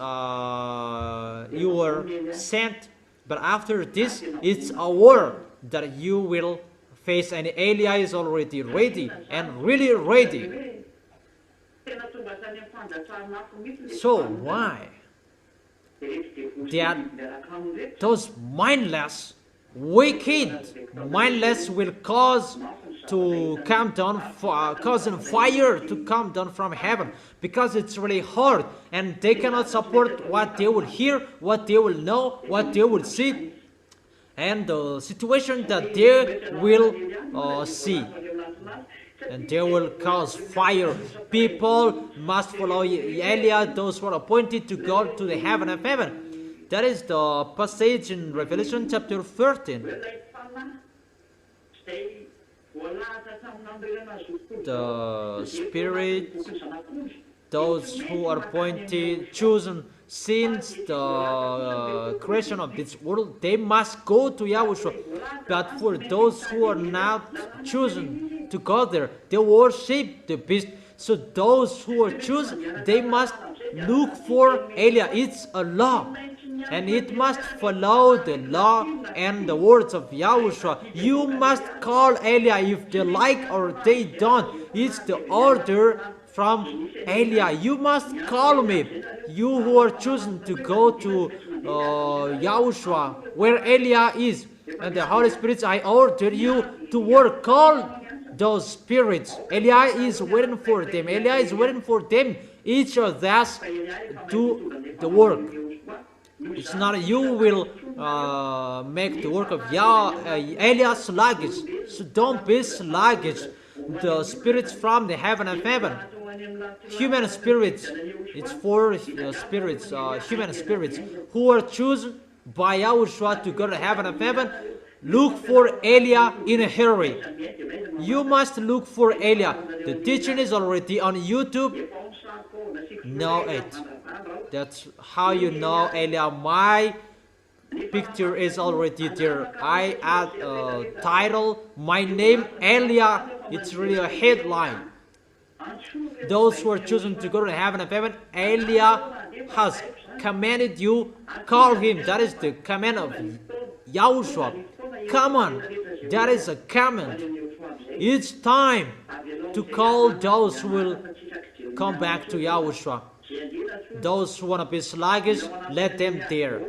you were sent. But after this, it's a war that you will face, and Elia is already ready, and really ready. So why that those mindless, wicked, mindless will cause to come down, causing fire to come down from heaven? Because it's really hard, and they cannot support what they will hear, what they will know, what they will see, and the situation that they will see. And they will cause fire. People must follow Elia, those who are appointed to go to the heaven of heaven. That is the passage in Revelation chapter 13. The Spirit, those who are appointed, chosen since the creation of this world, they must go to Yahushua. But for those who are not chosen to go there, they worship the beast. So those who are chosen, they must look for Eliah. It's a law, and it must follow the law and the words of Yahushua. You must call Eliah if they like or they don't. It's the order from Eliah. You must call me. You who are chosen to go to Yahushua, where Eliah is, and the Holy Spirit, I order you to work. Call those spirits. Eliah is waiting for them. Eliah is waiting for them. Each of us do the work. It's not you will make the work of Eliah sluggish. So don't be sluggish. The spirits from the heaven of heaven, human spirits, it's for spirits, human spirits who are chosen by Yahushua to go to heaven of heaven. Look for Eliah in a hurry. You must look for Eliah. The teaching is already on YouTube. Know it. That's how you know Eliah. My picture is already there. I add a title, my name Eliah. It's really a headline. Those who are chosen to go to heaven of heaven, Eliah has commanded you, call him. That is the command of Yahushua. Come on, that is a command. It's time to call those who will come back to Yahushua. Those who want to be sluggish, let them there.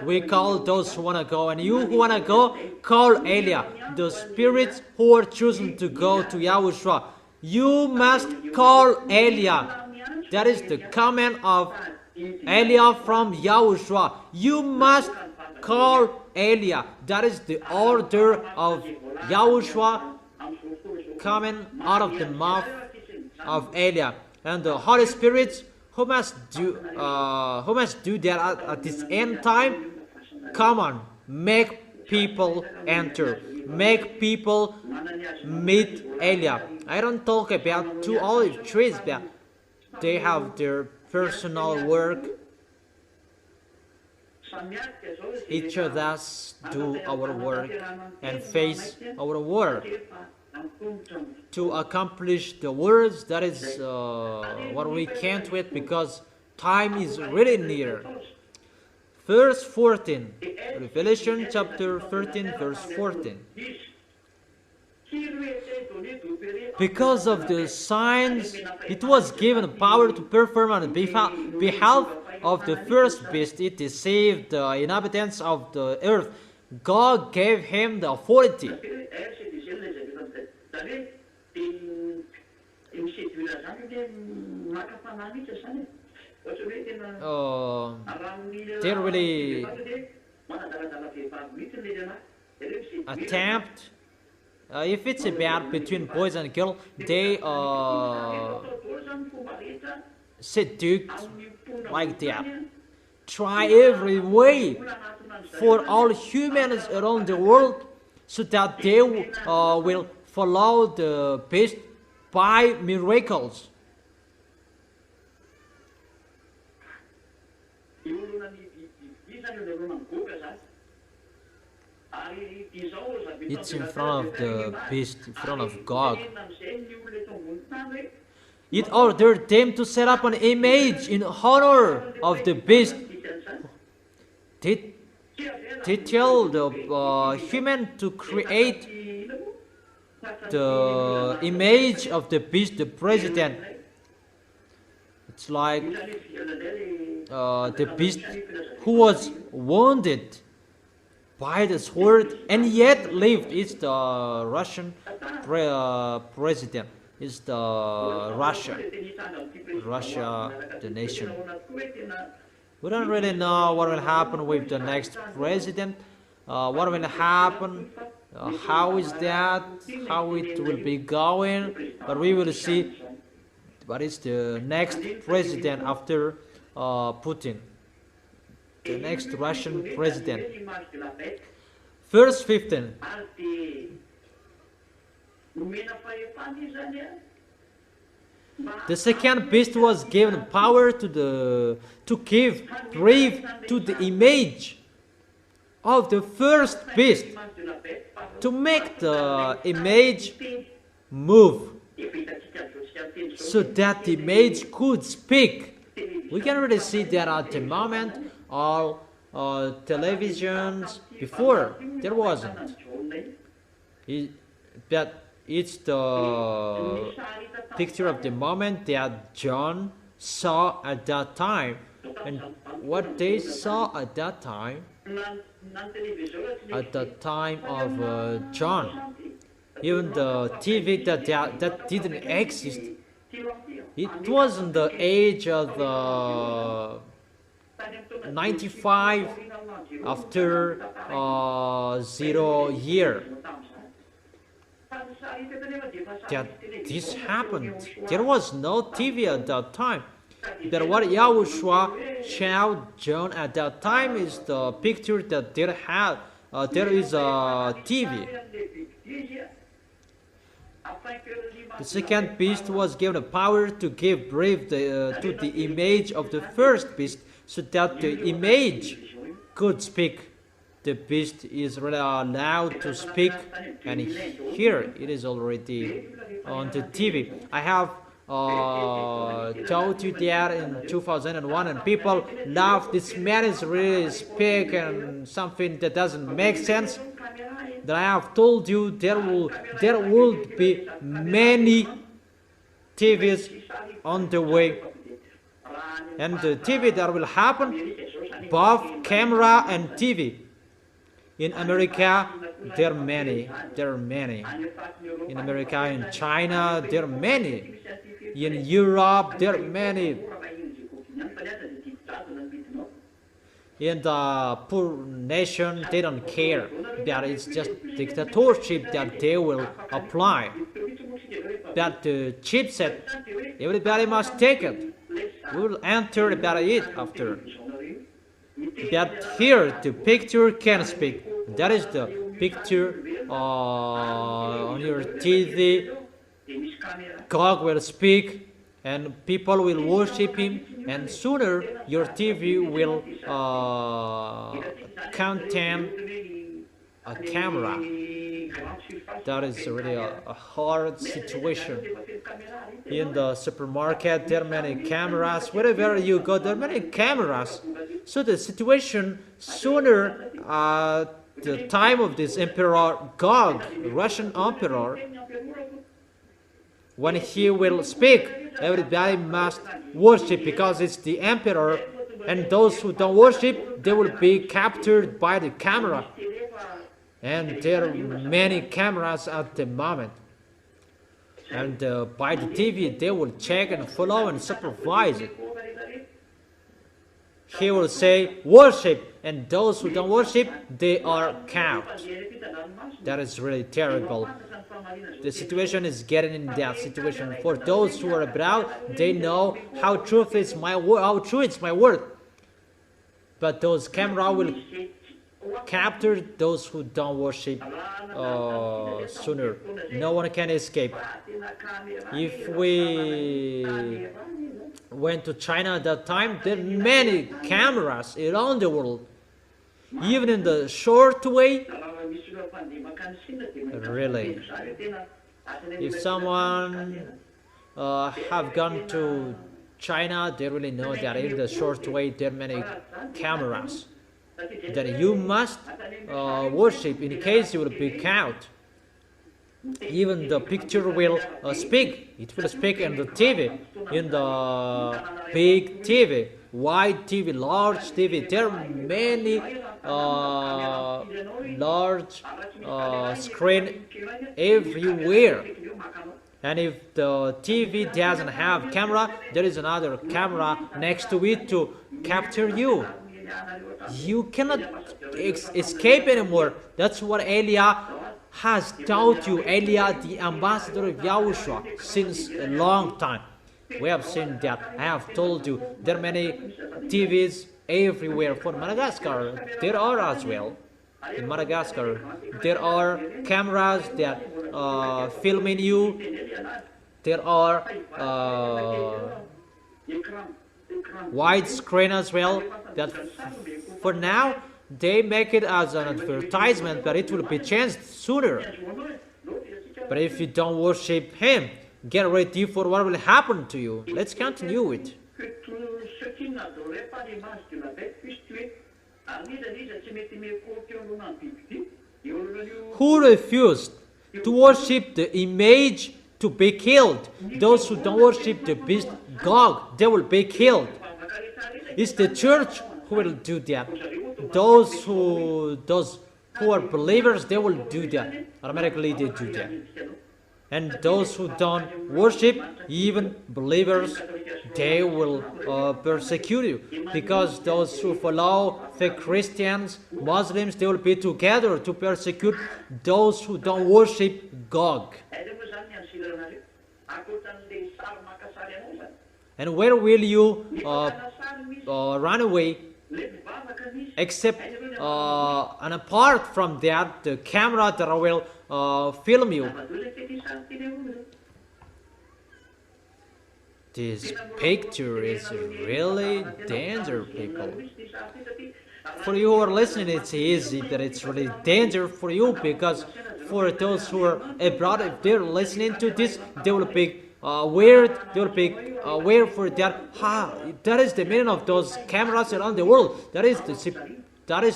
We call those who want to go, and you who want to go, call Eliah. The spirits who are chosen to go to Yahushua, you must call Eliah. That is the command of Eliah from Yahushua. You must call Eliah. That is the order of Yahushua coming out of the mouth of Eliah. And the Holy Spirit who must do that at this end time. Come on, make people enter, make people meet Eliah. I don't talk about two olive trees, but they have their personal work. Each of us do our work and face our work to accomplish the words. That is what we can't wait, because time is really near. Verse 14, Revelation chapter 13, verse 14. Because of the signs, it was given power to perform on behalf of the first beast. It deceived the inhabitants of the earth. God gave him the authority. They really attempt, if it's about between boys and girls, they seduce like that. Try every way for all humans around the world so that they will follow the beast by miracles. It's in front of the beast, in front of God. It ordered them to set up an image in honor of the beast. They tell the human to create the image of the beast, the president. It's like the beast who was wounded by the sword and yet lived. It's the Russian president. It's the Russia, the nation. We don't really know what will happen with the next president. What will happen? How is that? How it will be going? But we will see what is the next president after Putin. The next Russian president. Verse 15. The second beast was given power to give breath to the image of the first beast, to make the image move so that the image could speak. We can really see that at the moment all televisions before there wasn't. But it's the picture of the moment that John saw at that time, and what they saw at that time of John. Even the TV that didn't exist. It wasn't the age of the 95 after 0 year that this happened. There was no TV at that time. But what Yahushua showed John at that time is the picture that there is a TV. The second beast was given the power to give breath to the image of the first beast, so that the image could speak. The beast is really allowed to speak, and here it is already on the TV. I have told you that in 2001, and people laugh. This man is really speak and something that doesn't make sense. That I have told you there will be many TVs on the way, and the TV that will happen, both camera and TV. In America, there are many. In America, in China, there are many. In Europe, there are many. In the poor nation, they don't care. That it's just dictatorship that they will apply. That the chipset, everybody must take it. We will enter about it after. That here the picture can speak. That is the picture on your TV. God will speak, and people will worship Him, and sooner your TV will contain a camera. That is really a hard situation. In the supermarket, there are many cameras. Wherever you go, there are many cameras. So the situation sooner, the time of this Emperor Gog, Russian Emperor, when he will speak, everybody must worship because it's the Emperor, and those who don't worship, they will be captured by the camera. And there are many cameras at the moment. And by the TV, they will check and follow and supervise it. He will say, worship, and those who don't worship, they are caught. That is really terrible. The situation is getting in that situation. For those who are abroad, they know how true is my word. But those camera will capture those who don't worship sooner. No one can escape. If we went to China at that time, there are many cameras around the world. Even in the short way, really. If someone have gone to China, they really know that in the short way there are many cameras. That you must worship in case you will be caught. Even the picture will speak. It will speak in the TV, in the big TV, wide TV, large TV. There are many large screen everywhere. And if the TV doesn't have camera, there is another camera next to it to capture you. You cannot escape anymore. That's what Eliah has taught you. Eliah, the ambassador of Yahushua, since a long time. We have seen that. I have told you there are many TVs everywhere. For Madagascar, there are as well. In Madagascar, there are cameras that filming you. There are wide screen as well. That for now they make it as an advertisement, but it will be changed sooner. But if you don't worship him, get ready for what will happen to you. Let's continue it. Who refused to worship the image to be killed? Those who don't worship the beast God, they will be killed. It's the church who will do that. Those who are believers, they will do that. Automatically they do that. And those who don't worship, even believers, they will persecute you. Because those who follow the Christians, Muslims, they will be together to persecute those who don't worship God. And where will you run away? Except and apart from that, the camera that will film you. This picture is really dangerous, people. For you who are listening, it's easy, but it's really dangerous for you, because for those who are abroad, if they're listening to this, they will be weird. They will be aware for that. That is the meaning of those cameras around the world. That is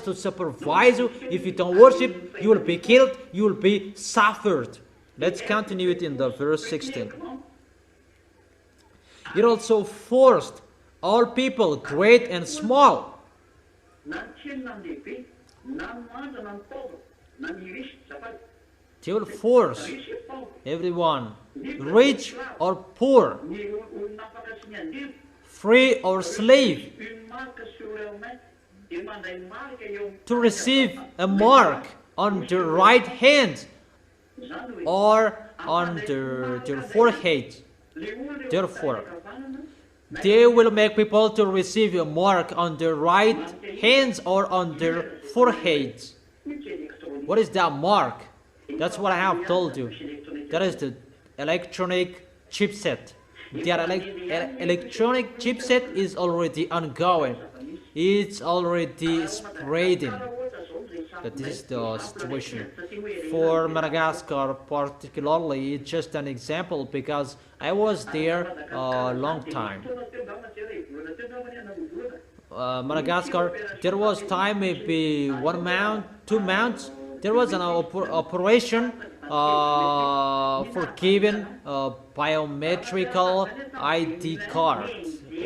to supervise you. If you don't worship, you will be killed. You will be suffered. Let's continue it in the verse 16. It also forced all people, great and small. They will force everyone, rich or poor, free or slave, to receive a mark on their right hand or on their forehead. Therefore, they will make people to receive a mark on their right hands or on their foreheads. What is that mark? That's what I have told you. That is the electronic chipset. That electronic chipset is already ongoing. It's already spreading. But this is the situation. For Madagascar particularly, it's just an example because I was there a long time. Madagascar, there was time, maybe 1 month, 2 months. There was an operation for giving biometrical ID card.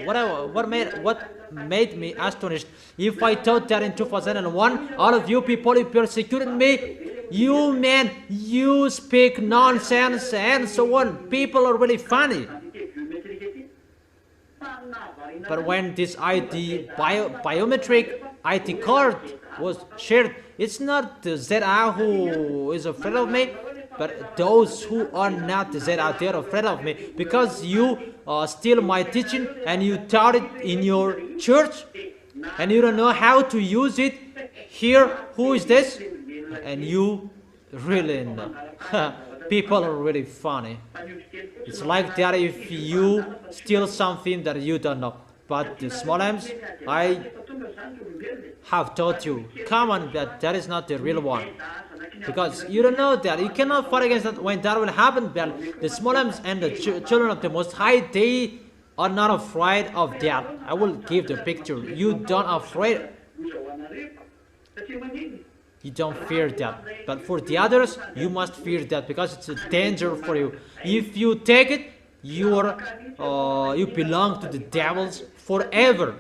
What made me astonished? If I thought that in 2001, all of you people who persecuted me, you man, you speak nonsense and so on. People are really funny. But when this biometric ID card was shared, it's not the ZA who is afraid of me, but those who are not the ZA, they are afraid of me, because you steal my teaching and you taught it in your church and you don't know how to use it. Here, who is this? And you really know. People are really funny. It's like that if you steal something that you don't know. But the small M's, I have taught you, come on, that is not the real one. Because you don't know that. You cannot fight against that when that will happen. But the small M's and the children of the Most High, they are not afraid of that. I will give the picture. You don't afraid. You don't fear that. But for the others, you must fear that because it's a danger for you. If you take it, you belong to the devils forever.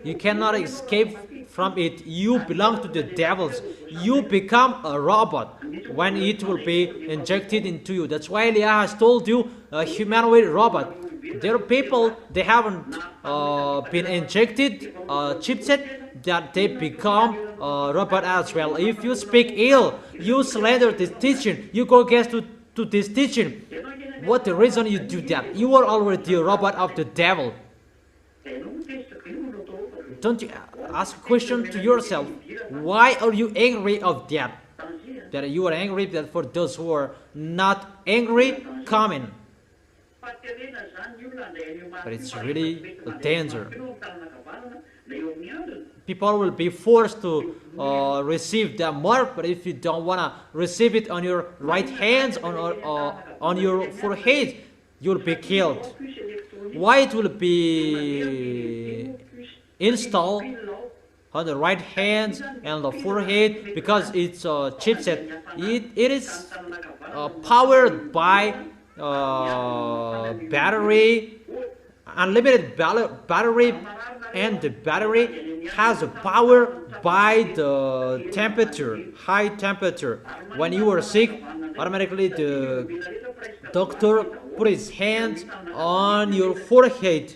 You cannot escape from it. You belong to the devils. You become a robot when it will be injected into you. That's why YAH has told you a humanoid robot. There are people, they haven't been injected chipset, that they become a robot as well. If you speak ill, you slander this teaching, you go against to this teaching. What the reason you do that? You are already a robot of the devil. Don't you ask a question to yourself? Why are you angry of that? That you are angry, that for those who are not angry, come in. But it's really a danger. people will be forced to receive that mark. But if you don't want to receive it on your right hand, on your forehead, you'll be killed. Why it will be installed on the right hand and the forehead? Because it's a chipset. It is powered by battery, unlimited battery, and the battery has a power by the temperature, high temperature. When you are sick, automatically the doctor put his hand on your forehead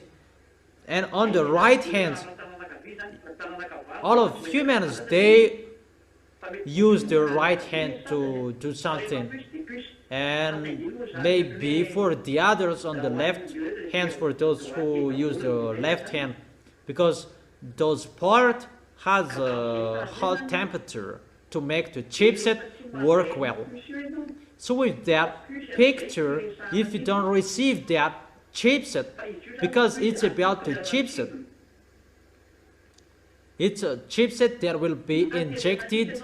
and on the right hand. All of humans, they use their right hand to do something, and maybe for the others on the left hands, for those who use the left hand, because those part has a hot temperature to make the chipset work well. So with that picture, if you don't receive that chipset, because it's about the chipset, it's a chipset that will be injected,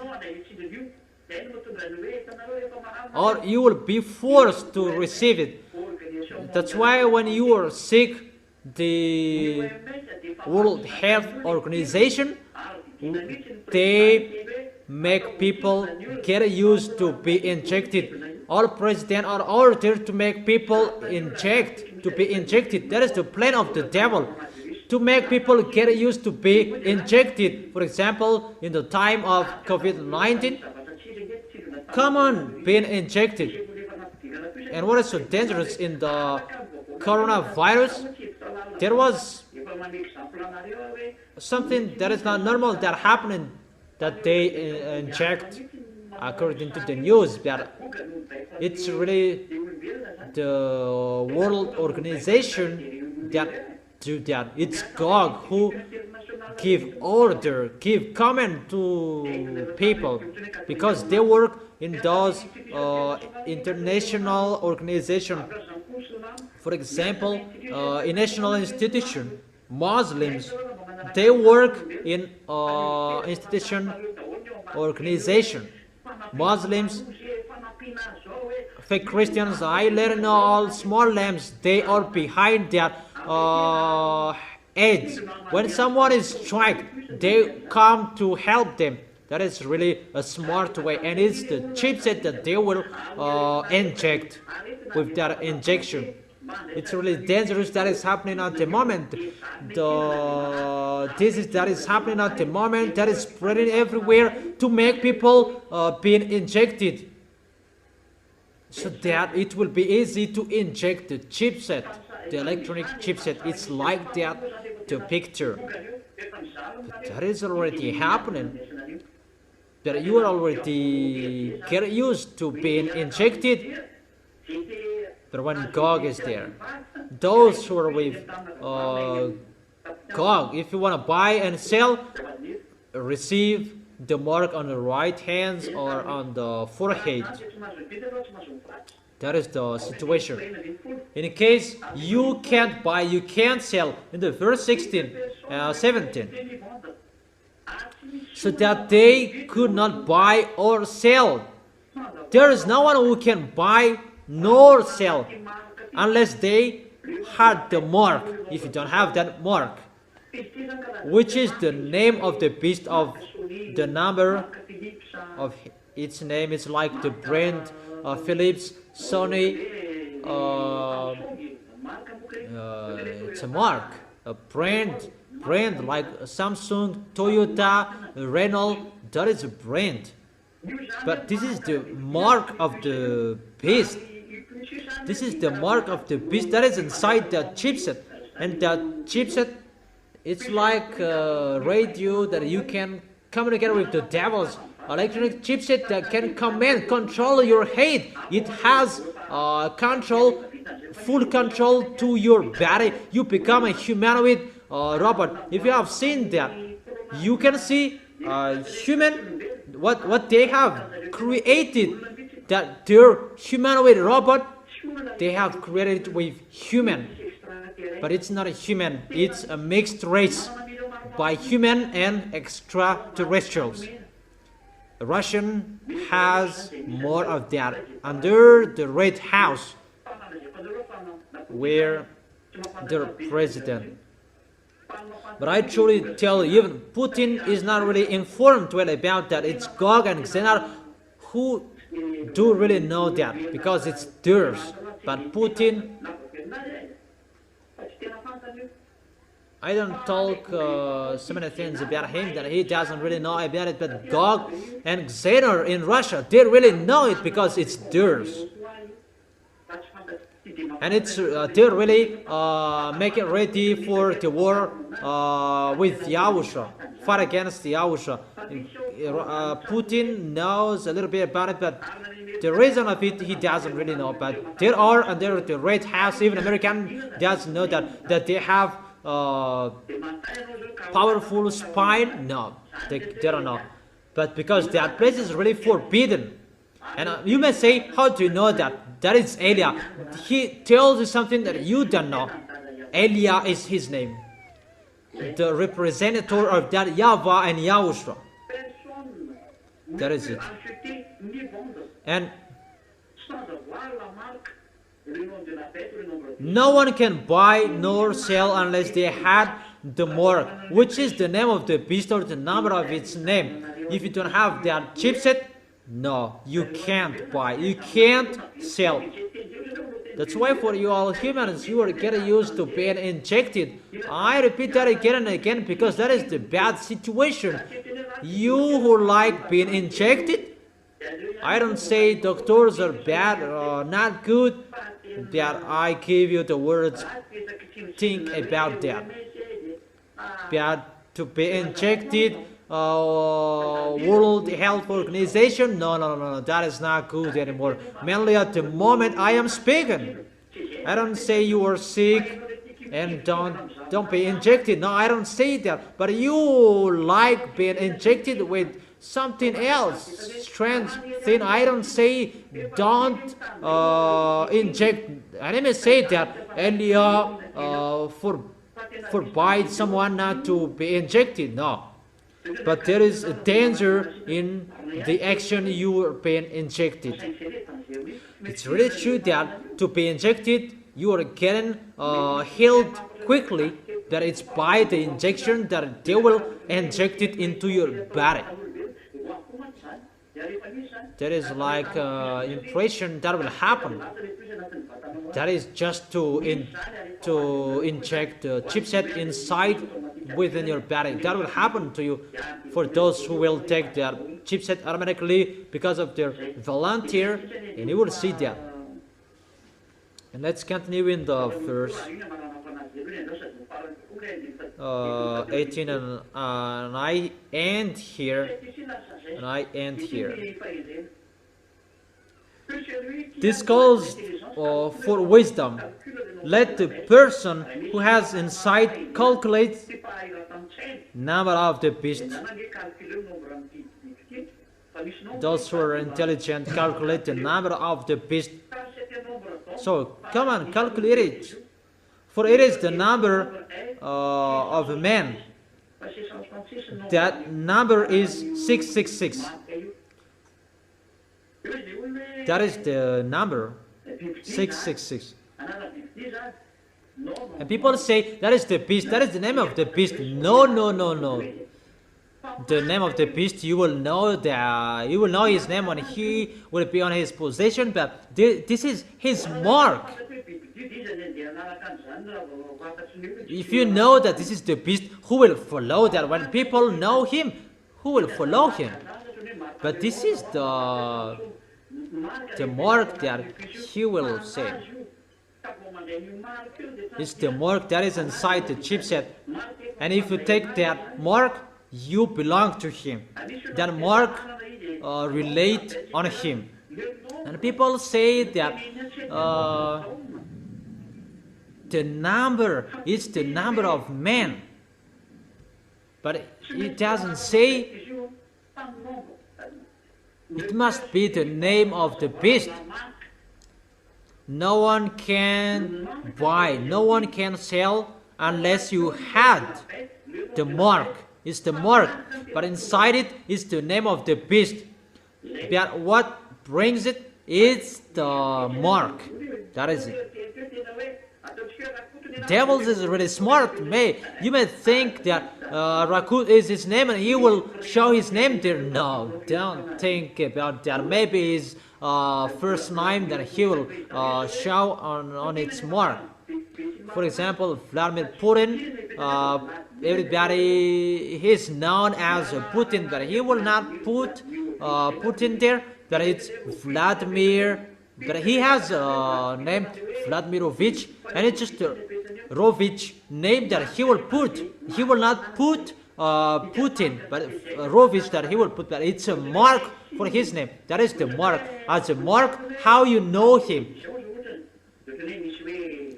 or you will be forced to receive it. That's why when you are sick, the World Health Organization, they make people get used to be injected. All presidents are ordered to make people to be injected. That is the plan of the devil, to make people get used to be injected. For example, in the time of COVID-19, come on, being injected. And what is so dangerous in the coronavirus? There was something that is not normal that happened, that they inject, according to the news, that it's really the World Organization that do that. It's God who give comment to people, because they work in those international organization. For example, in national institution, Muslims, they work in institution organization. Muslims, fake Christians, island, all small lambs, they are behind that aids. When someone is struck, they come to help them. That is really a smart way, and it's the chipset that they will inject with that injection. It's really dangerous that is happening at the moment. That is happening at the moment, that is spreading everywhere to make people being injected, so that it will be easy to inject the chipset, the electronic chipset. It's like that, the picture. But that is already happening. That you are already get used to being injected. But when Gog is there, those who are with Gog, if you want to buy and sell, receive the mark on the right hand or on the forehead. That is the situation. In case you can't buy, you can't sell, in the verse 17, so that they could not buy or sell. There is no one who can buy nor sell unless they had the mark. If you don't have that mark, which is the name of the beast, of the number of its name, is like the brand Philips, Sony, it's a mark, a brand like Samsung, Toyota, Renault. That is a brand. But this is the mark of the beast. This is the mark of the beast that is inside the chipset. And that chipset, it's like a radio that you can communicate with the devil's electronic chipset that can control your head. It has full control to your body. You become a humanoid robot. If you have seen that, you can see human, what they have created, that their humanoid robot, they have created with human, but it's not a human, it's a mixed race. by human and extraterrestrials. Russia has more of that under the Red House, where the president. But I truly tell you, even Putin is not really informed well about that. It's Gog and Xenar who do really know that, because it's theirs. But Putin, I don't talk so many things about him that he doesn't really know about it. But Gog and Xenar in Russia, they really know it because it's theirs. And it's they're really making ready for the war with YAHOSHUA, fight against YAHOSHUA. Putin knows a little bit about it, but the reason of it he doesn't really know. But there are under the Red House, even American doesn't know that they have powerful spy. No, they don't know. But because that place is really forbidden. And you may say, how do you know that? That is Elia. He tells you something that you don't know. Elia is his name. The representative of that YAHVAH and YAHOSHUA. That is it. And no one can buy nor sell unless they had the mark, which is the name of the beast or the number of its name. If you don't have that chipset, no, you can't buy, you can't sell. That's why for you all humans, you are getting used to being injected. I repeat that again and again because that is the bad situation. You who like being injected, I don't say doctors are bad or not good, that I give you the words, think about that. Bad to be injected, World Health Organization, no, that is not good anymore. Mainly at the moment I am speaking, I don't say you are sick and don't be injected. No, I don't say that. But you like being injected with something else, strange thing. I don't say don't inject. I didn't say that Elia forbid someone not to be injected. No. But there is a danger in the action you are being injected. It's really true that to be injected, you are getting healed quickly. That it's by the injection that they will inject it into your body. That is like impression that will happen. That is just to inject the chipset inside within your body. That will happen to you for those who will take their chipset automatically because of their volunteer, and you will see that. And let's continue in the verse 18, and I end here. This calls for wisdom. Let the person who has insight calculate number of the beast. Those who are intelligent calculate the number of the beast. So come on, calculate it. For it is the number of a man. That number is 666. That is the number 666. And people say that is the beast, that is the name of the beast. No. The name of the beast, you will know his name when he will be on his possession, but this is his mark. If you know that this is the beast, who will follow that? When people know him, who will follow him? But this is the mark that he will say. It's the mark that is inside the chipset. And if you take that mark, you belong to him. That mark relate on him. And people say that the number is the number of men. But it doesn't say it must be the name of the beast. No one can buy, no one can sell unless you had the mark. It's the mark. But inside it is the name of the beast. But what brings it is the mark. That is it. Devils is really smart. You may think that Rakut is his name and he will show his name there. No, don't think about that. Maybe his first name that he will show on its mark. For example, Vladimir Putin, everybody is known as Putin, but he will not put Putin there, but it's Vladimir, but he has a name Vladimirovich, and it's just a Rovich name that he will put. He will not put Putin, but Rovich that he will put, but it's a mark for his name. That is the mark. As a mark, how you know him.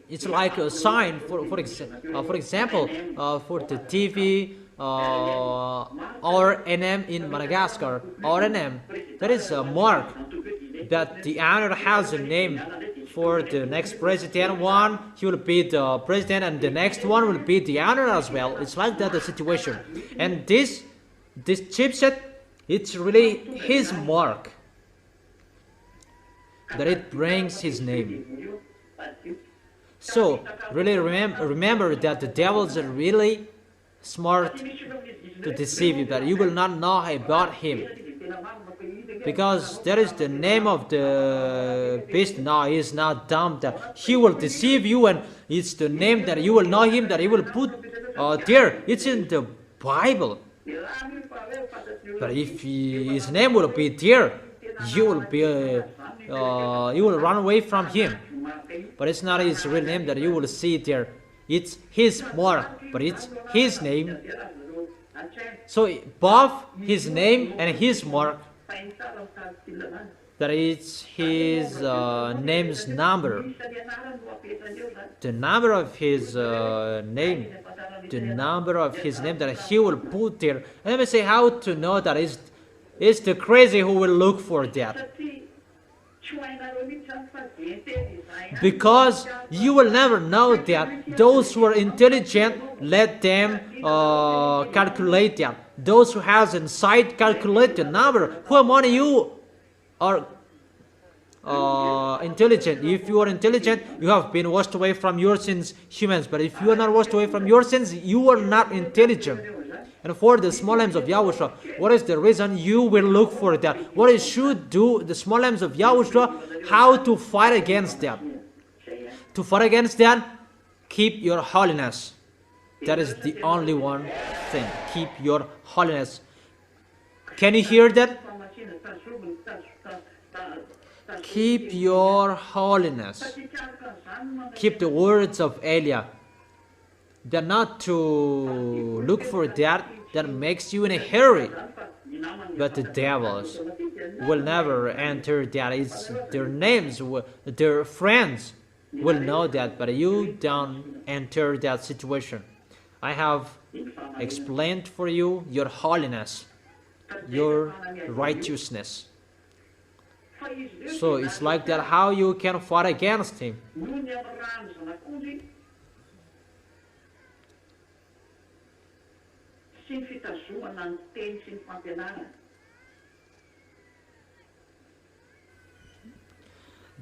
It's like a sign, for example, for the TV, RNM in Madagascar, RNM, that is a mark that the owner has a name. For the next president one, he will be the president, and the next one will be the owner as well. It's like that the situation. And this chipset, it's really his mark, that it brings his name. So really remember that the devils are really smart to deceive you, that you will not know about him, because that is the name of the beast. No, he is not dumb, that he will deceive you, and it's the name that you will know him, that he will put there. It's in the Bible. But if his name will be there, you will run away from him. But it's not his real name that you will see there. It's his mark, but it's his name. So both his name and his mark, that is his name's number. The number of his name. The number of his name that he will put there. And let me say how to know that it's the crazy who will look for that. Because you will never know that. Those who are intelligent, let them calculate that. Those who has insight, calculate the number. Who among you are intelligent? If you are intelligent, you have been washed away from your sins, humans. But if you are not washed away from your sins, you are not intelligent. And for the small lambs of YAHOSHUA, what is the reason you will look for that? What it should do, the small lambs of YAHOSHUA, how to fight against that? To fight against that, keep your holiness. That is the only one thing. Keep your holiness. Can you hear that? Keep your holiness. Keep the words of Elia. They're not to look for that makes you in a hurry. But the devils will never enter that. It's their names, their friends will know that, but you don't enter that situation. I have explained for you your holiness, your righteousness. So it's like that how you can fight against him.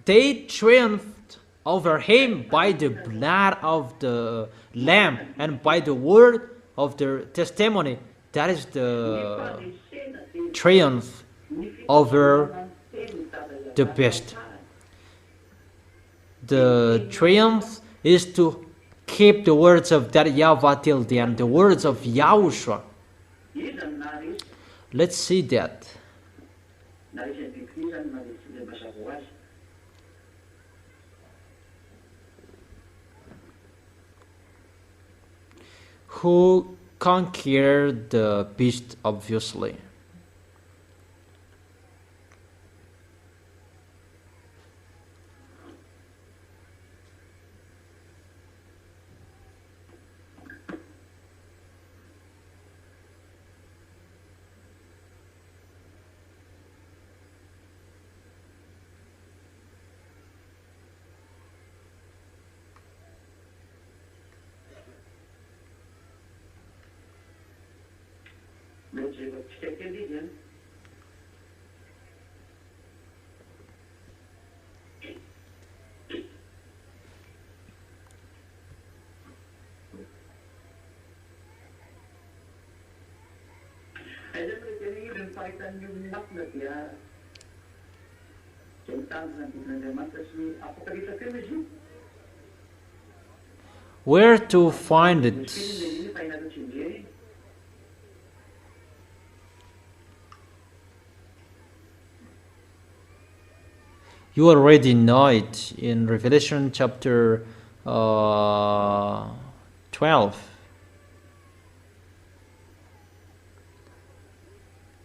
They triumphed over him by the blood of the Lamb and by the word of their testimony. That is the triumph over the beast. The triumph is to keep the words of that YAHVAH till the end, the words of YAHOSHUA. Let's see that. Who conquered the beast, obviously. Where to find it? You already know it in Revelation chapter 12.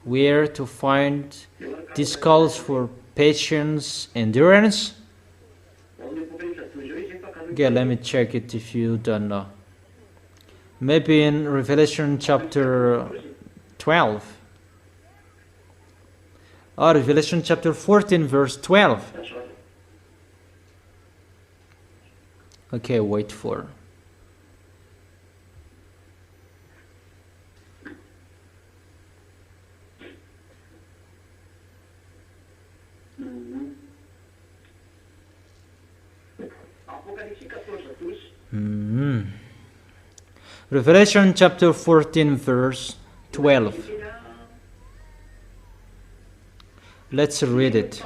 Where to find this calls for patience, endurance. Okay, let me check it if you don't know. Maybe in Revelation chapter 12. Or Revelation chapter 14 verse 12. Okay, wait for. Revelation chapter 14 verse 12. Let's read it.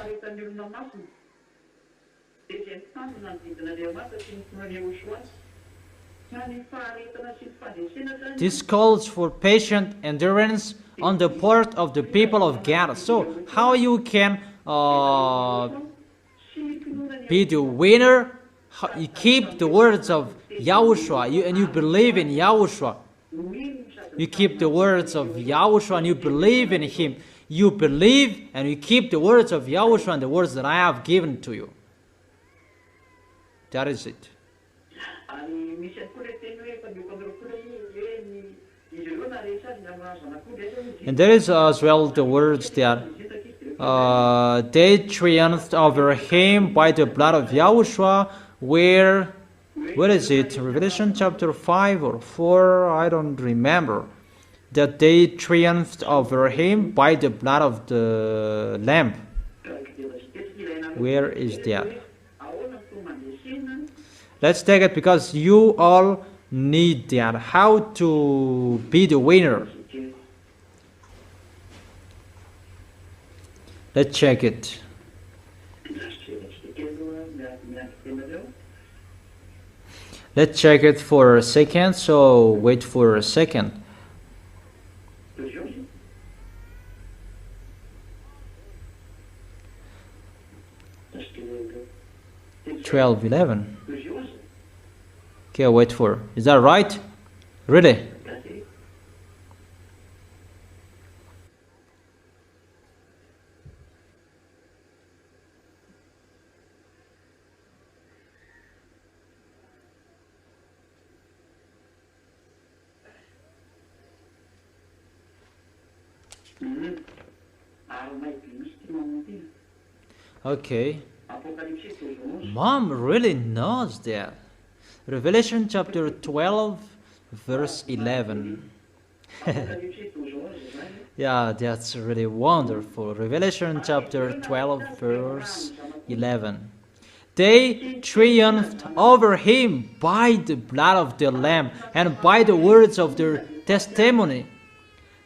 This calls for patient endurance on the part of the people of God. So how you can be the winner? You keep the words of YAHOSHUA, and you believe in YAHOSHUA. You keep the words of YAHOSHUA and you believe in Him. You believe and you keep the words of YAHOSHUA and the words that I have given to you. That is it. And there is as well the words that they triumphed over him by the blood of YAHOSHUA. Where is it? Revelation chapter 5 or 4? I don't remember. That they triumphed over him by the blood of the Lamb. Where is that? Let's take it because you all need that. How to be the winner? Let's check it. Let's check it for a second. So wait for a second. 12:11. Okay, wait for. Is that right? Really? Okay. Mom really knows that. Revelation chapter 12 verse 11. Yeah, that's really wonderful. Revelation chapter 12 verse 11. They triumphed over him by the blood of the Lamb and by the words of their testimony.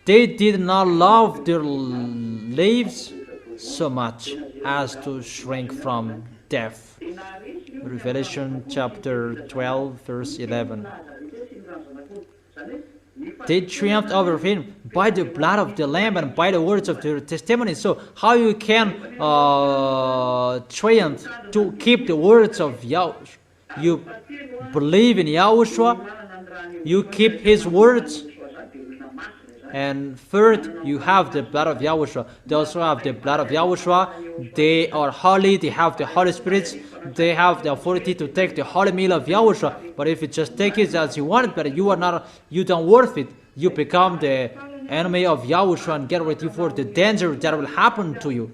They did not love their lives so much as to shrink from death. Revelation chapter 12 verse 11. They triumphed over him by the blood of the Lamb and by the words of their testimony. So how you can triumph to keep the words of YAHOSHUA? You believe in YAHOSHUA, you keep his words, and third, you have the blood of YAHOSHUA. They also have the blood of YAHOSHUA. They are holy. They have the Holy Spirit. They have the authority to take the holy meal of YAHOSHUA. But if you just take it as you want it, but you don't worth it, you become the enemy of YAHOSHUA and get ready for the danger that will happen to you.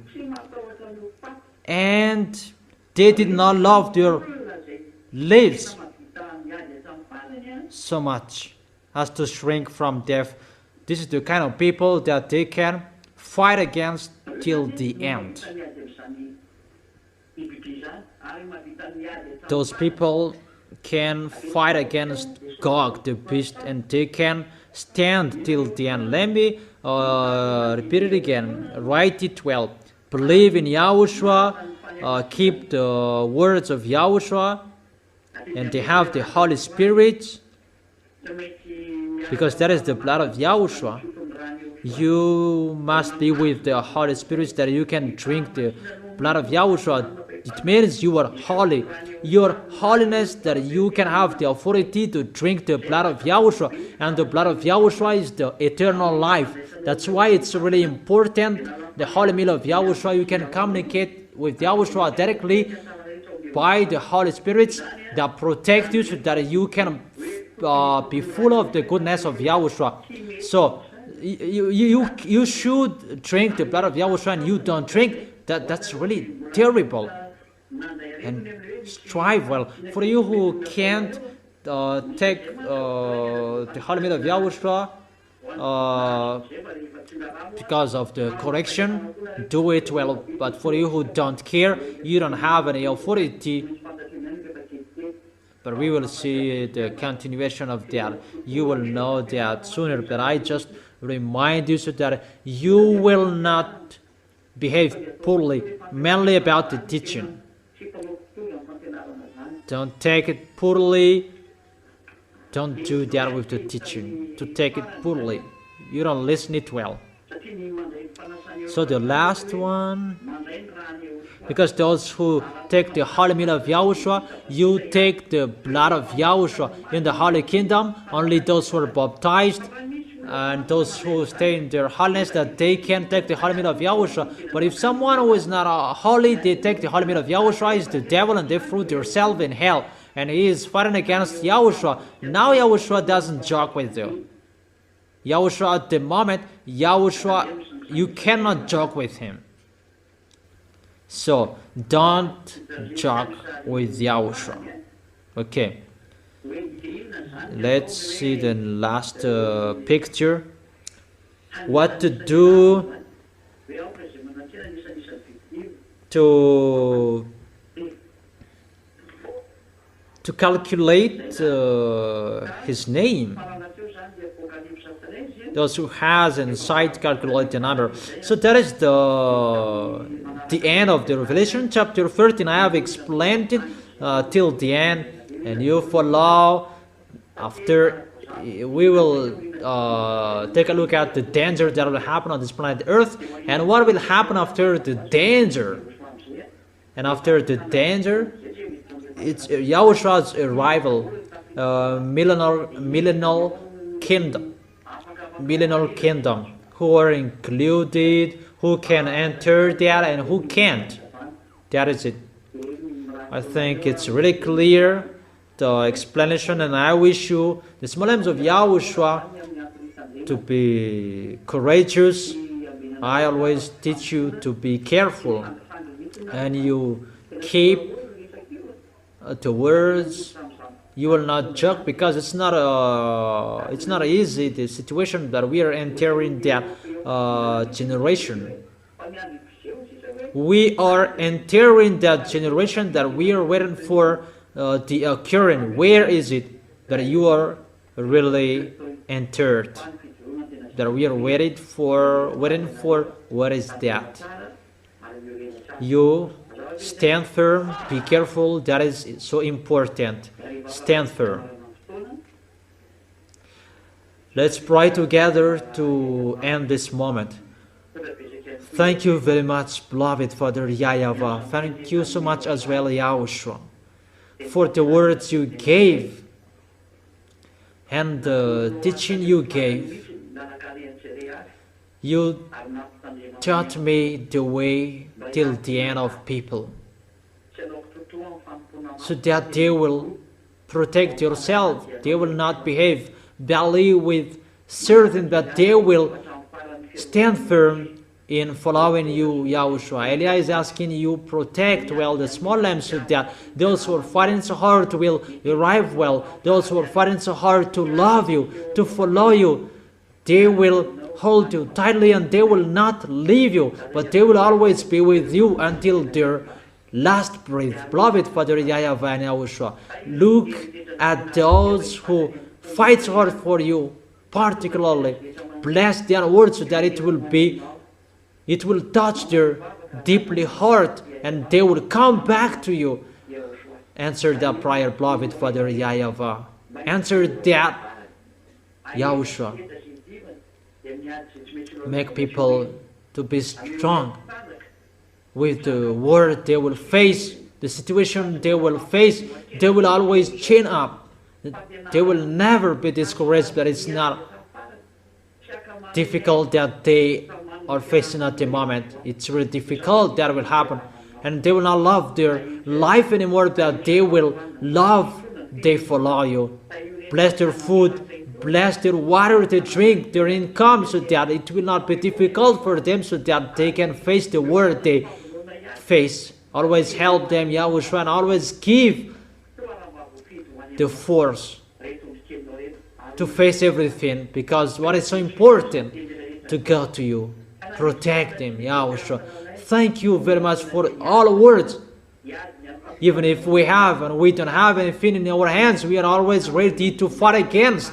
And they did not love their lives so much as to shrink from death. This is the kind of people that they can fight against till the end. Those people can fight against Gog, the beast, and they can stand till the end. Let me repeat it again. Write it well. Believe in Yahushua, keep the words of Yahushua, and they have the Holy Spirit, because that is the blood of Yahushua. You must be with the Holy Spirit that you can drink the blood of Yahushua. It means you are holy. Your holiness, that you can have the authority to drink the blood of Yahushua. And the blood of Yahushua is the eternal life. That's why it's really important. The holy meal of Yahushua, you can communicate with Yahushua directly by the Holy Spirit that protect you, so that you can be full of the goodness of Yahushua. So you should drink the blood of Yahushua and you don't drink. That's really terrible. And strive well. For you who can't take the holy meal of Yahushua because of the correction, do it well. But for you who don't care, you don't have any authority. But we will see the continuation of that. You will know that sooner. But I just remind you so that you will not behave poorly, mainly about the teaching. Don't take it poorly. Don't do that with the teaching. To take it poorly, you don't listen it well. So the last one, because those who take the holy meal of Yahushua, you take the blood of Yahushua. In the holy kingdom, only those who are baptized and those who stay in their holiness, that they can take the holy meal of Yahushua. But if someone who is not holy, they take the holy meal of Yahushua, is the devil, and they fruit themselves in hell. And he is fighting against Yahushua. Now Yahushua doesn't joke with you. Yahushua, at the moment, Yahushua, you cannot joke with him. So don't joke with Yahushua. Okay. Let's see the last picture. What to do to calculate his name. Those who has insight calculate the number. So that is the end of the Revelation chapter 13. I have explained it till the end, and you follow. After we will take a look at the danger that will happen on this planet Earth, and what will happen after the danger. And after the danger, it's Yahushua's arrival, millennial kingdom, who are included, who can enter that and who can't. That is it. I think it's really clear, the explanation, and I wish you, the small lambs of Yahushua, to be courageous. I always teach you to be careful, and you keep the words. You will not joke, because it's not easy, the situation that we are entering, that generation. We are entering that generation that we are waiting for the occurring. Where is it that you are really entered? That we are waiting for. What is that? You stand firm. Be careful. That is so important. Stand firm. Let's pray together to end this moment. Thank you very much, beloved Father YAHVAH. Thank you so much as well, Yahushua, for the words you gave and the teaching you gave. You taught me the way till the end of people, so that they will protect yourself. They will not behave badly, with certain that they will stand firm in following you, Yahushua. Elia is asking you, protect well the small lambs, so that those who are fighting so hard will arrive well. Those who are fighting so hard to love you, to follow you, They will hold you tightly and they will not leave you, but they will always be with you until their last breath. Beloved Father YAHVAH and YAHOSHUA, look at those who fight hard for you, particularly. Bless their words so that it will touch their deeply heart and they will come back to you. Answer that prayer, beloved Father YAHVAH. Answer that, YAHOSHUA. Make people to be strong with the word they will face, the situation they will face. They will always chin up. They will never be discouraged, but it's not difficult that they are facing at the moment. It's really difficult that will happen. And they will not love their life anymore, but they will love, they follow you. Bless their food, bless their water they drink, their income, so that it will not be difficult for them, so that they can face the world they face. Always help them, YAHOSHUA, and always give the force to face everything, because what is so important to God to you. Protect them, YAHOSHUA. Thank you very much for all words. Even if we have and we don't have anything in our hands, we are always ready to fight against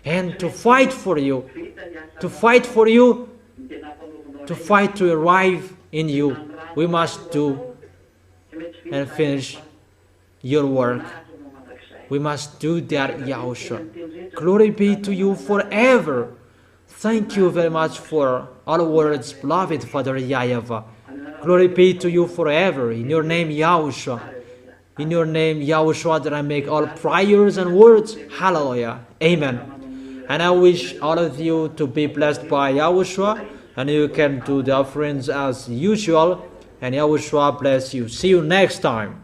and to fight for you. To fight for you, to fight to arrive in you. We must do and finish your work. We must do that, YAHOSHUA. Glory be to you forever. Thank you very much for all words, beloved Father YAHVAH. Glory be to you forever. In your name, YAHOSHUA. In your name, YAHOSHUA, that I make all prayers and words. Hallelujah. Amen. And I wish all of you to be blessed by YAHOSHUA. And you can do the offerings as usual. And YAHOSHUA bless you. See you next time.